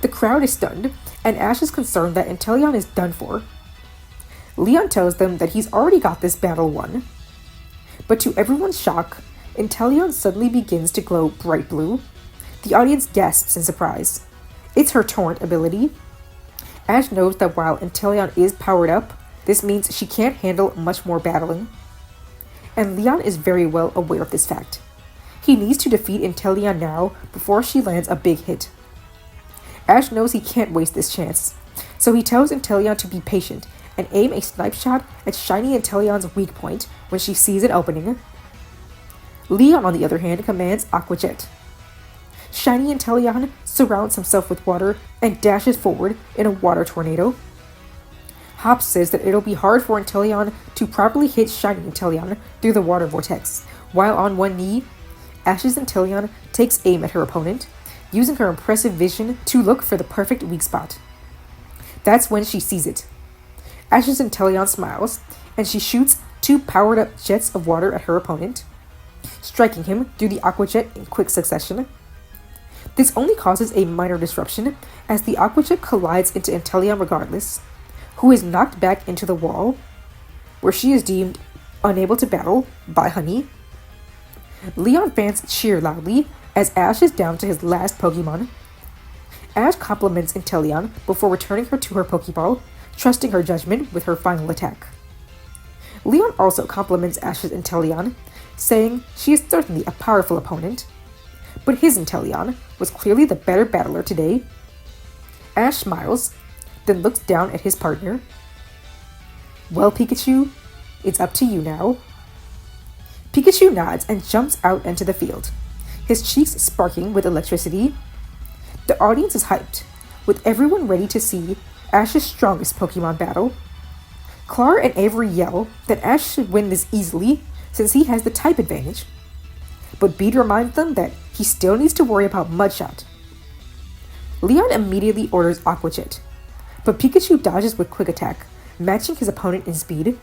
The crowd is stunned, and Ash is concerned that Inteleon is done for. Leon tells them that he's already got this battle won. But to everyone's shock, Inteleon suddenly begins to glow bright blue. The audience gasps in surprise. It's her Torrent ability. Ash knows that while Inteleon is powered up, this means she can't handle much more battling. And Leon is very well aware of this fact. He needs to defeat Inteleon now before she lands a big hit. Ash knows he can't waste this chance, so he tells Inteleon to be patient and aim a Snipe Shot at Shiny Inteleon's weak point when she sees an opening. Leon, on the other hand, commands Aqua Jet. Shiny Inteleon surrounds himself with water and dashes forward in a water tornado. Hop says that it'll be hard for Inteleon to properly hit Shiny Inteleon through the water vortex, while on one knee, Ash's Inteleon takes aim at her opponent, using her impressive vision to look for the perfect weak spot. That's when she sees it. Ash's Inteleon smiles, and she shoots 2 powered-up jets of water at her opponent, striking him through the Aqua Jet in quick succession. This only causes a minor disruption, as the Aqua Jet collides into Inteleon regardless, who is knocked back into the wall, where she is deemed unable to battle by Honey. Leon fans cheer loudly, as Ash is down to his last Pokemon. Ash compliments Inteleon before returning her to her Pokeball, trusting her judgment with her final attack. Leon also compliments Ash's Inteleon, saying she is certainly a powerful opponent, but his Inteleon was clearly the better battler today. Ash smiles, then looks down at his partner. Well, Pikachu, it's up to you now. Pikachu nods and jumps out into the field, his cheeks sparking with electricity. The audience is hyped, with everyone ready to see Ash's strongest Pokemon battle. Clara and Avery yell that Ash should win this easily since he has the type advantage, but Bede reminds them that he still needs to worry about Mudshot. Leon immediately orders Aqua Jet, but Pikachu dodges with Quick Attack, matching his opponent in speed.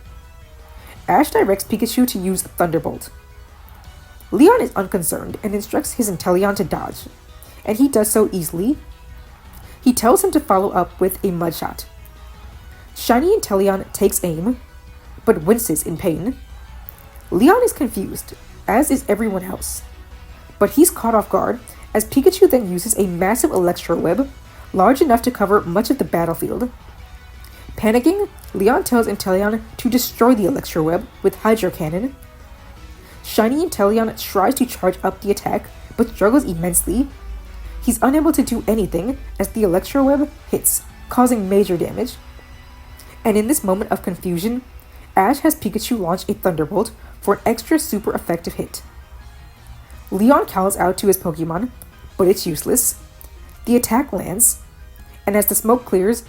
Ash directs Pikachu to use Thunderbolt. Leon is unconcerned and instructs his Inteleon to dodge, and he does so easily. He tells him to follow up with a Mudshot. Shiny Inteleon takes aim, but winces in pain. Leon is confused, as is everyone else, but he's caught off guard as Pikachu then uses a massive electro web, large enough to cover much of the battlefield. Panicking, Leon tells Inteleon to destroy the electro web with Hydro Cannon. Shiny Inteleon tries to charge up the attack, but struggles immensely. He's unable to do anything as the electro web hits, causing major damage. And in this moment of confusion, Ash has Pikachu launch a Thunderbolt for an extra super effective hit. Leon calls out to his Pokemon, but it's useless. The attack lands, and as the smoke clears,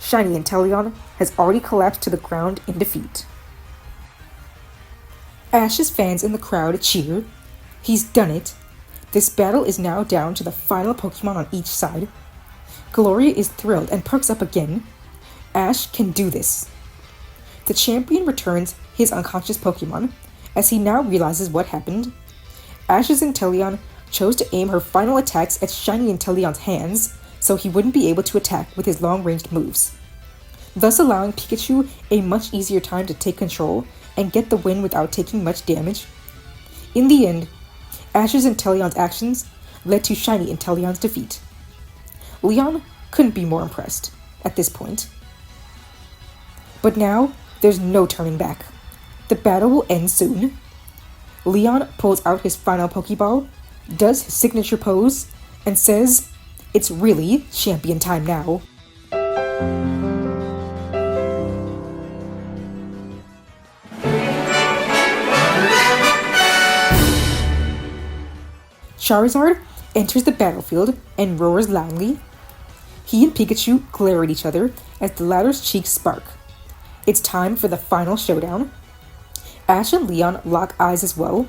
Shiny Inteleon has already collapsed to the ground in defeat. Ash's fans in the crowd cheer. He's done it. This battle is now down to the final Pokemon on each side. Gloria is thrilled and perks up again. Ash can do this. The champion returns his unconscious Pokemon, as he now realizes what happened. Ash's Inteleon chose to aim her final attacks at Shiny Inteleon's hands, so he wouldn't be able to attack with his long-ranged moves, thus allowing Pikachu a much easier time to take control and get the win without taking much damage. In the end, Ash's Inteleon's actions led to Shiny Inteleon's defeat. Leon couldn't be more impressed at this point. But now, there's no turning back. The battle will end soon. Leon pulls out his final Pokeball, does his signature pose, and says, "It's really champion time now." Charizard enters the battlefield and roars loudly. He and Pikachu glare at each other as the latter's cheeks spark. It's time for the final showdown. Ash and Leon lock eyes as well.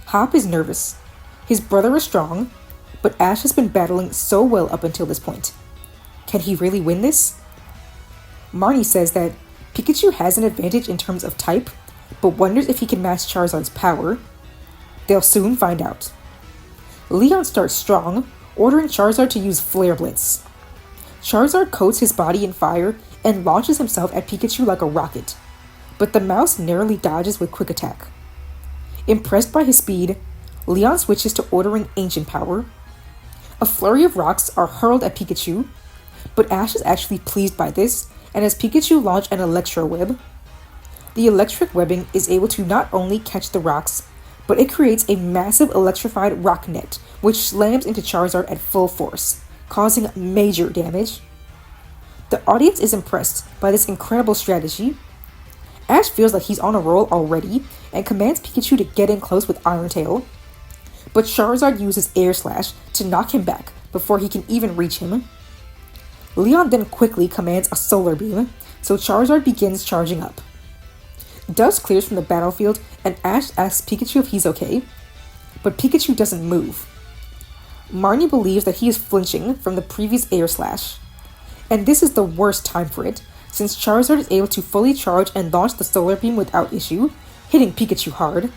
Hop is nervous. His brother is strong, but Ash has been battling so well up until this point. Can he really win this? Marnie says that Pikachu has an advantage in terms of type, but wonders if he can match Charizard's power. They'll soon find out. Leon starts strong, ordering Charizard to use Flare Blitz. Charizard coats his body in fire and launches himself at Pikachu like a rocket, but the mouse narrowly dodges with Quick Attack. Impressed by his speed, Leon switches to ordering Ancient Power. A flurry of rocks are hurled at Pikachu, but Ash is actually pleased by this and has Pikachu launch an Electro Web. The electric webbing is able to not only catch the rocks, but it creates a massive electrified rock net, which slams into Charizard at full force, causing major damage. The audience is impressed by this incredible strategy. Ash feels like he's on a roll already and commands Pikachu to get in close with Iron Tail, but Charizard uses Air Slash to knock him back before he can even reach him. Leon then quickly commands a Solar Beam, so Charizard begins charging up. Dust clears from the battlefield and Ash asks Pikachu if he's okay, but Pikachu doesn't move. Marnie believes that he is flinching from the previous Air Slash, and this is the worst time for it, since Charizard is able to fully charge and launch the Solar Beam without issue, hitting Pikachu hard.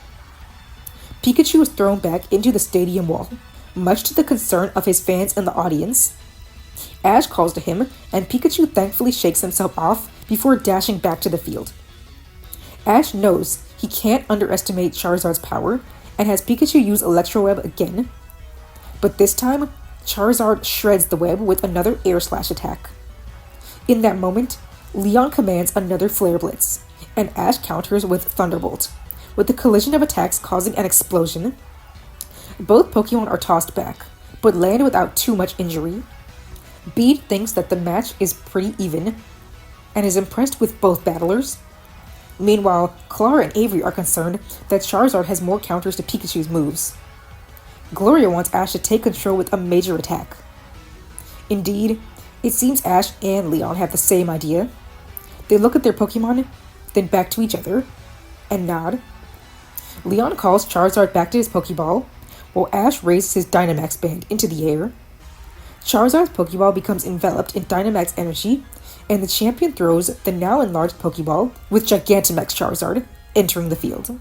Pikachu is thrown back into the stadium wall, much to the concern of his fans and the audience. Ash calls to him, and Pikachu thankfully shakes himself off before dashing back to the field. Ash knows he can't underestimate Charizard's power and has Pikachu use Electro Web again. But this time, Charizard shreds the web with another Air Slash attack. In that moment, Leon commands another Flare Blitz, and Ash counters with Thunderbolt, with the collision of attacks causing an explosion. Both Pokemon are tossed back, but land without too much injury. Bede thinks that the match is pretty even, and is impressed with both battlers. Meanwhile, Clara and Avery are concerned that Charizard has more counters to Pikachu's moves. Gloria wants Ash to take control with a major attack. Indeed, it seems Ash and Leon have the same idea. They look at their Pokemon, then back to each other, and nod. Leon calls Charizard back to his Pokeball, while Ash raises his Dynamax band into the air. Charizard's Pokeball becomes enveloped in Dynamax energy, and the champion throws the now enlarged Pokeball with Gigantamax Charizard entering the field.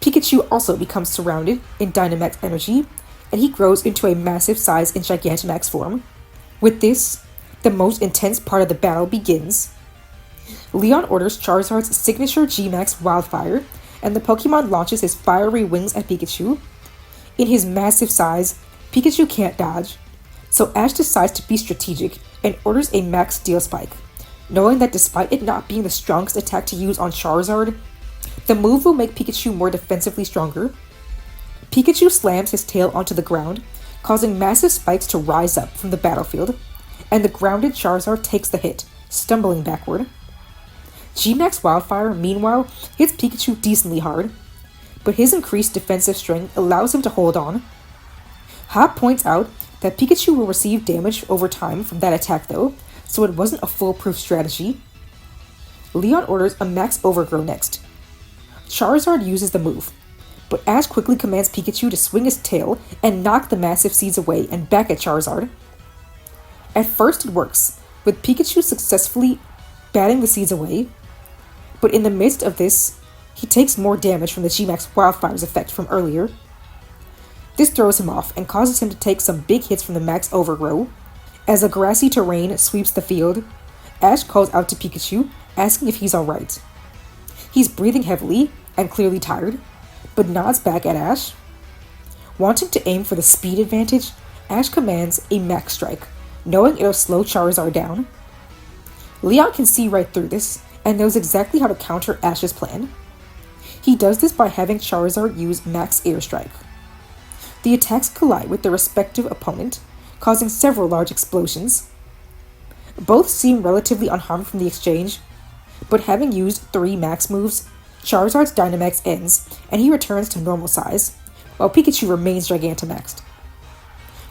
Pikachu also becomes surrounded in Dynamax energy, and he grows into a massive size in Gigantamax form. With this, the most intense part of the battle begins. Leon orders Charizard's signature G-Max Wildfire, and the Pokemon launches his fiery wings at Pikachu. In his massive size, Pikachu can't dodge, so Ash decides to be strategic and orders a max Steel Spike, knowing that despite it not being the strongest attack to use on Charizard, the move will make Pikachu more defensively stronger. Pikachu slams his tail onto the ground, causing massive spikes to rise up from the battlefield, and the grounded Charizard takes the hit, stumbling backward. G-Max Wildfire, meanwhile, hits Pikachu decently hard, but his increased defensive strength allows him to hold on. Hop points out that Pikachu will receive damage over time from that attack though, so it wasn't a foolproof strategy. Leon orders a Max Overgrow next. Charizard uses the move, but Ash quickly commands Pikachu to swing his tail and knock the massive seeds away and back at Charizard. At first it works, with Pikachu successfully batting the seeds away, but in the midst of this, he takes more damage from the G-Max Wildfire's effect from earlier. This throws him off and causes him to take some big hits from the Max Overgrow. As a grassy terrain sweeps the field, Ash calls out to Pikachu, asking if he's alright. He's breathing heavily and clearly tired, but nods back at Ash. Wanting to aim for the speed advantage, Ash commands a Max Strike, knowing it'll slow Charizard down. Leon can see right through this and knows exactly how to counter Ash's plan. He does this by having Charizard use Max Air Strike. The attacks collide with their respective opponent, causing several large explosions. Both seem relatively unharmed from the exchange, but having used 3 max moves, Charizard's Dynamax ends, and he returns to normal size, while Pikachu remains Gigantamaxed.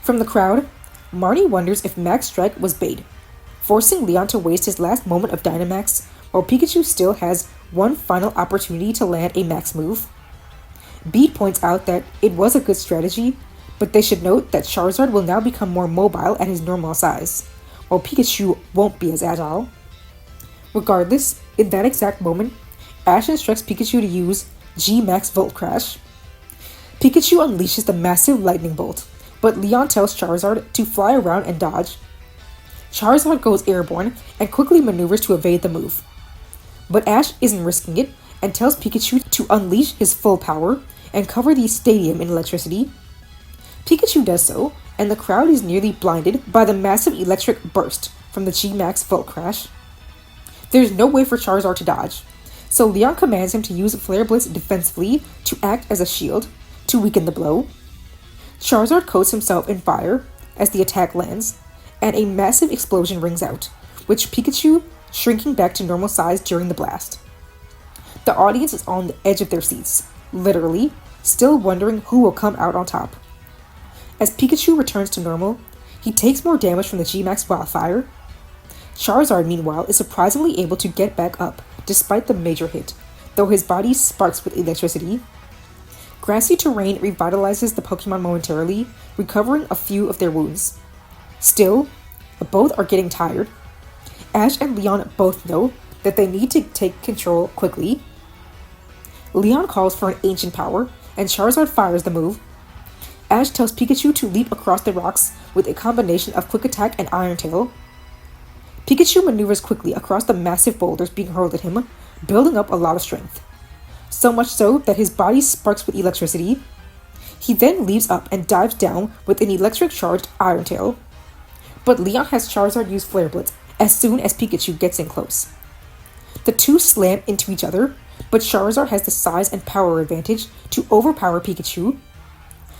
From the crowd, Marnie wonders if Max Strike was bait, forcing Leon to waste his last moment of Dynamax, while Pikachu still has one final opportunity to land a max move. Beat points out that it was a good strategy, but they should note that Charizard will now become more mobile at his normal size, while Pikachu won't be as agile. Regardless, in that exact moment, Ash instructs Pikachu to use G-Max Volt Crash. Pikachu unleashes the massive lightning bolt, but Leon tells Charizard to fly around and dodge. Charizard goes airborne and quickly maneuvers to evade the move. But Ash isn't risking it and tells Pikachu to unleash his full power and cover the stadium in electricity. Pikachu does so, and the crowd is nearly blinded by the massive electric burst from the G-Max Volt Crash. There's no way for Charizard to dodge, so Leon commands him to use Flare Blitz defensively to act as a shield to weaken the blow. Charizard coats himself in fire as the attack lands, and a massive explosion rings out, with Pikachu shrinking back to normal size during the blast. The audience is on the edge of their seats, literally, still wondering who will come out on top. As Pikachu returns to normal, he takes more damage from the G-Max Wildfire. Charizard, meanwhile, is surprisingly able to get back up despite the major hit, though his body sparks with electricity. Grassy terrain revitalizes the Pokemon momentarily, recovering a few of their wounds. Still, both are getting tired. Ash and Leon both know that they need to take control quickly. Leon calls for an ancient power, and Charizard fires the move. Ash tells Pikachu to leap across the rocks with a combination of Quick Attack and Iron Tail. Pikachu maneuvers quickly across the massive boulders being hurled at him, building up a lot of strength. So much so that his body sparks with electricity. He then leaps up and dives down with an electric-charged Iron Tail. But Leon has Charizard use Flare Blitz as soon as Pikachu gets in close. The two slam into each other, but Charizard has the size and power advantage to overpower Pikachu.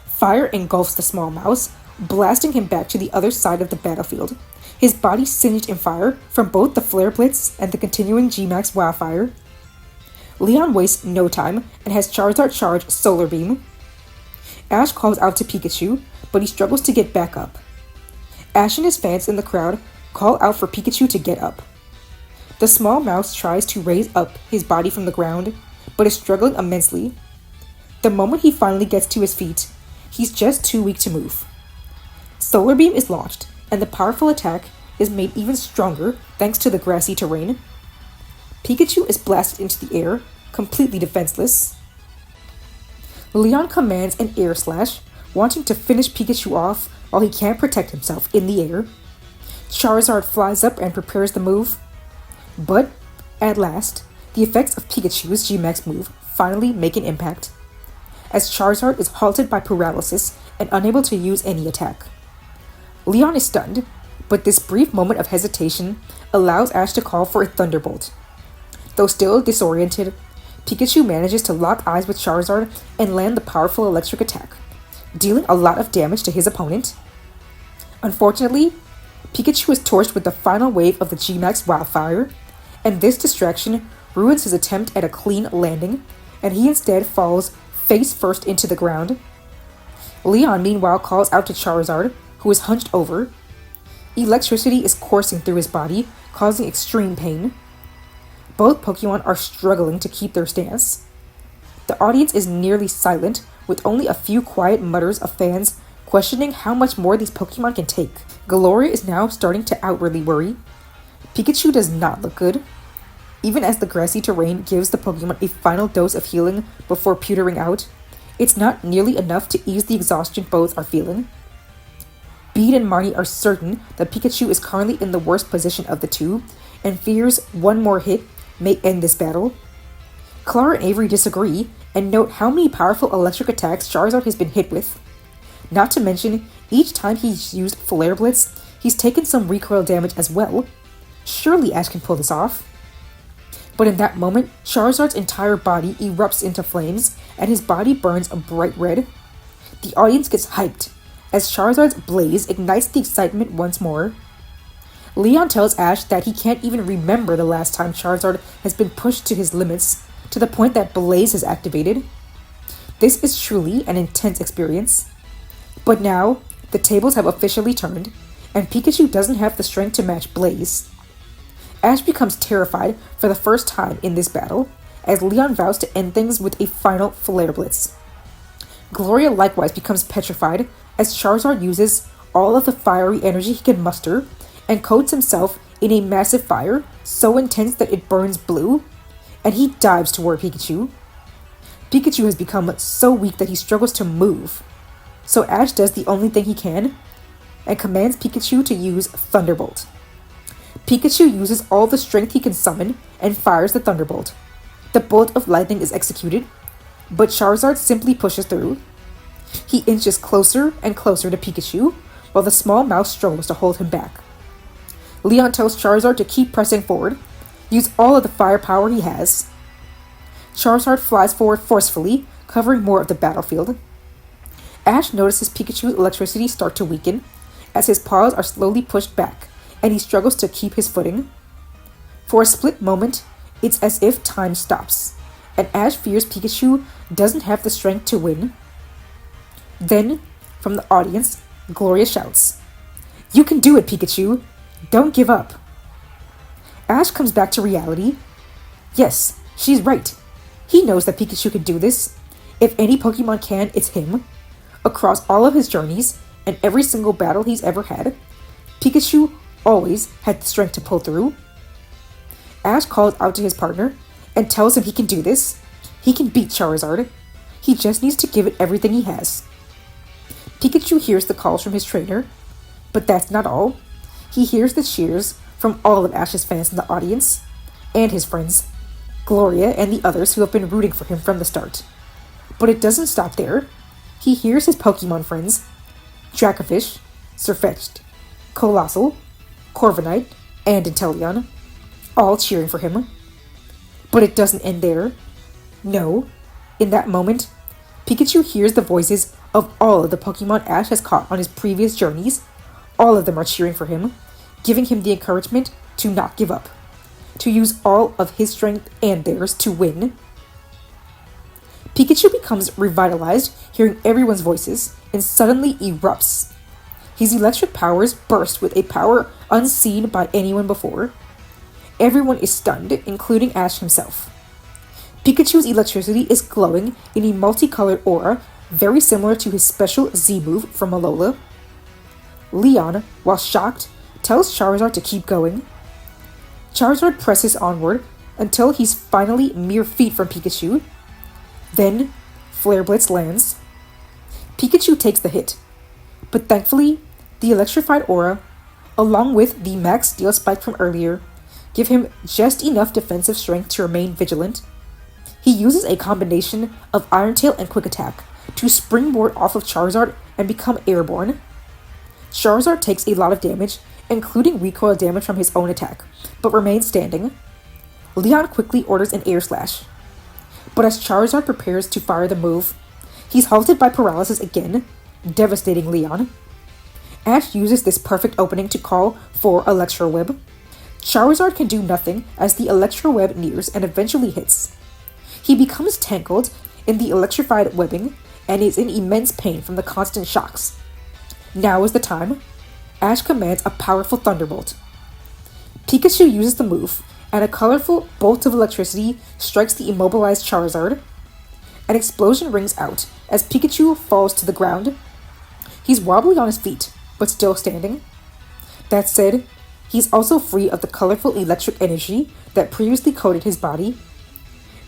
Fire engulfs the small mouse, blasting him back to the other side of the battlefield, his body singed in fire from both the Flare Blitz and the continuing G-Max Wildfire. Leon wastes no time and has Charizard charge Solar Beam. Ash calls out to Pikachu, but he struggles to get back up. Ash and his fans in the crowd call out for Pikachu to get up. The small mouse tries to raise up his body from the ground, but is struggling immensely. The moment he finally gets to his feet, he's just too weak to move. Solar Beam is launched, and the powerful attack is made even stronger thanks to the grassy terrain. Pikachu is blasted into the air, completely defenseless. Leon commands an Air Slash, wanting to finish Pikachu off while he can't protect himself in the air. Charizard flies up and prepares the move. But, at last, the effects of Pikachu's G-Max move finally make an impact. As Charizard is halted by paralysis and unable to use any attack. Leon is stunned, but this brief moment of hesitation allows Ash to call for a Thunderbolt. Though still disoriented, Pikachu manages to lock eyes with Charizard and land the powerful electric attack, dealing a lot of damage to his opponent. Unfortunately, Pikachu is torched with the final wave of the G-Max Wildfire, and this distraction ruins his attempt at a clean landing, and he instead falls face first into the ground. Leon meanwhile calls out to Charizard, who is hunched over. Electricity is coursing through his body, causing extreme pain. Both Pokemon are struggling to keep their stance. The audience is nearly silent, with only a few quiet mutters of fans questioning how much more these Pokemon can take. Galar is now starting to outwardly worry. Pikachu does not look good. Even as the grassy terrain gives the Pokemon a final dose of healing before petering out, it's not nearly enough to ease the exhaustion both are feeling. Bede and Marnie are certain that Pikachu is currently in the worst position of the two, and fears one more hit may end this battle. Clara and Avery disagree, and note how many powerful electric attacks Charizard has been hit with. Not to mention, each time he's used Flare Blitz, he's taken some recoil damage as well. Surely Ash can pull this off. But in that moment, Charizard's entire body erupts into flames, and his body burns a bright red. The audience gets hyped, as Charizard's blaze ignites the excitement once more. Leon tells Ash that he can't even remember the last time Charizard has been pushed to his limits, to the point that Blaze is activated. This is truly an intense experience. But now, the tables have officially turned, and Pikachu doesn't have the strength to match Blaze. Ash becomes terrified for the first time in this battle, as Leon vows to end things with a final Flare Blitz. Gloria likewise becomes petrified, as Charizard uses all of the fiery energy he can muster, and coats himself in a massive fire so intense that it burns blue, and he dives toward Pikachu. Pikachu has become so weak that he struggles to move, so Ash does the only thing he can, and commands Pikachu to use Thunderbolt. Pikachu uses all the strength he can summon and fires the Thunderbolt. The bolt of lightning is executed, but Charizard simply pushes through. He inches closer and closer to Pikachu, while the small mouse struggles to hold him back. Leon tells Charizard to keep pressing forward, use all of the firepower he has. Charizard flies forward forcefully, covering more of the battlefield. Ash notices Pikachu's electricity start to weaken, as his paws are slowly pushed back, and he struggles to keep his footing. For a split moment, it's as if time stops, and Ash fears Pikachu doesn't have the strength to win. Then, from the audience, Gloria shouts, "You can do it, Pikachu! Don't give up!" Ash comes back to reality. Yes, she's right. He knows that Pikachu can do this. If any Pokemon can, it's him. Across all of his journeys, and every single battle he's ever had, Pikachu always had the strength to pull through. Ash calls out to his partner and tells him he can do this. He can beat Charizard. He just needs to give it everything he has. Pikachu hears the calls from his trainer, but that's not all. He hears the cheers from all of Ash's fans in the audience, and his friends, Gloria and the others who have been rooting for him from the start. But it doesn't stop there. He hears his Pokemon friends, Dracovish, Sirfetch'd, Coalossal, Corviknight, and Inteleon, all cheering for him. But it doesn't end there. No, in that moment, Pikachu hears the voices of all of the Pokemon Ash has caught on his previous journeys. All of them are cheering for him, giving him the encouragement to not give up, to use all of his strength and theirs to win. Pikachu becomes revitalized, hearing everyone's voices, and suddenly erupts. His electric powers burst with a power unseen by anyone before. Everyone is stunned, including Ash himself. Pikachu's electricity is glowing in a multicolored aura, very similar to his special Z move from Alola. Leon, while shocked, tells Charizard to keep going. Charizard presses onward until he's finally mere feet from Pikachu. Then, Flare Blitz lands. Pikachu takes the hit, but thankfully, the electrified aura, along with the max steel spike from earlier, give him just enough defensive strength to remain vigilant. He uses a combination of Iron Tail and Quick Attack to springboard off of Charizard and become airborne. Charizard takes a lot of damage, including recoil damage from his own attack, but remains standing. Leon quickly orders an air slash. But as Charizard prepares to fire the move, he's halted by paralysis again, devastating Leon. Ash uses this perfect opening to call for Electro Web. Charizard can do nothing as the Electro Web nears and eventually hits. He becomes tangled in the electrified webbing and is in immense pain from the constant shocks. Now is the time. Ash commands a powerful Thunderbolt. Pikachu uses the move, and a colorful bolt of electricity strikes the immobilized Charizard. An explosion rings out as Pikachu falls to the ground. He's wobbly on his feet, but still standing. That said, he's also free of the colorful electric energy that previously coated his body.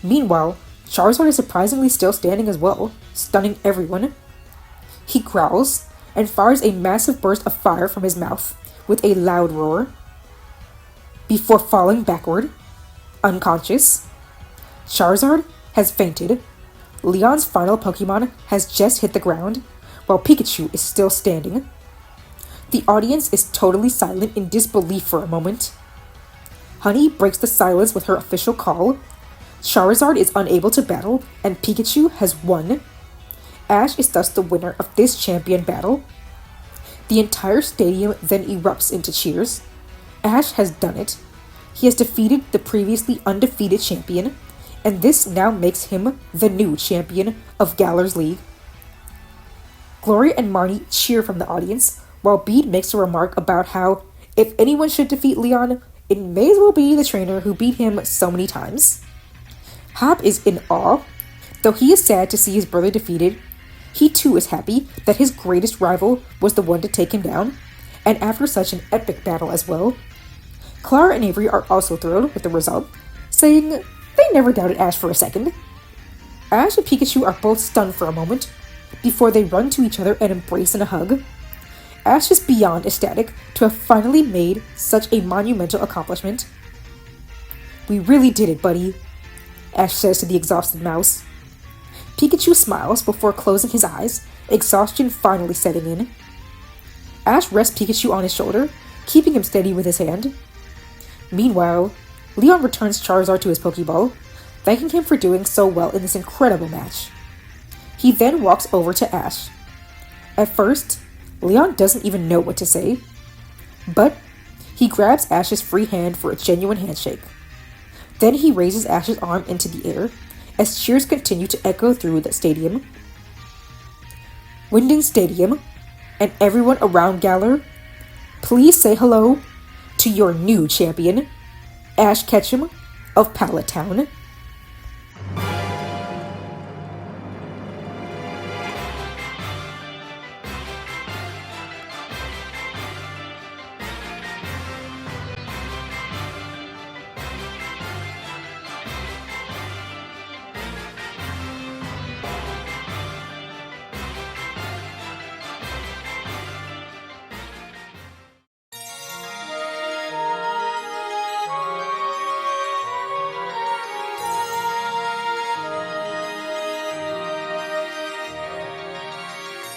Meanwhile, Charizard is surprisingly still standing as well, stunning everyone. He growls and fires a massive burst of fire from his mouth with a loud roar, before falling backward, unconscious. Charizard has fainted. Leon's final Pokemon has just hit the ground, while Pikachu is still standing. The audience is totally silent in disbelief for a moment. Honey breaks the silence with her official call. Charizard is unable to battle, and Pikachu has won. Ash is thus the winner of this champion battle. The entire stadium then erupts into cheers. Ash has done it. He has defeated the previously undefeated champion, and this now makes him the new champion of Galar's League. Gloria and Marnie cheer from the audience, while Bede makes a remark about how, if anyone should defeat Leon, it may as well be the trainer who beat him so many times. Hop is in awe. Though he is sad to see his brother defeated, he too is happy that his greatest rival was the one to take him down, and after such an epic battle as well. Clara and Avery are also thrilled with the result, saying they never doubted Ash for a second. Ash and Pikachu are both stunned for a moment, before they run to each other and embrace in a hug. Ash is beyond ecstatic to have finally made such a monumental accomplishment. "We really did it, buddy," Ash says to the exhausted mouse. Pikachu smiles before closing his eyes, exhaustion finally setting in. Ash rests Pikachu on his shoulder, keeping him steady with his hand. Meanwhile, Leon returns Charizard to his Pokeball, thanking him for doing so well in this incredible match. He then walks over to Ash. At first, Leon doesn't even know what to say, but he grabs Ash's free hand for a genuine handshake. Then he raises Ash's arm into the air as cheers continue to echo through the stadium. Winden Stadium, and everyone around Galar, please say hello to your new champion, Ash Ketchum of Pallet Town.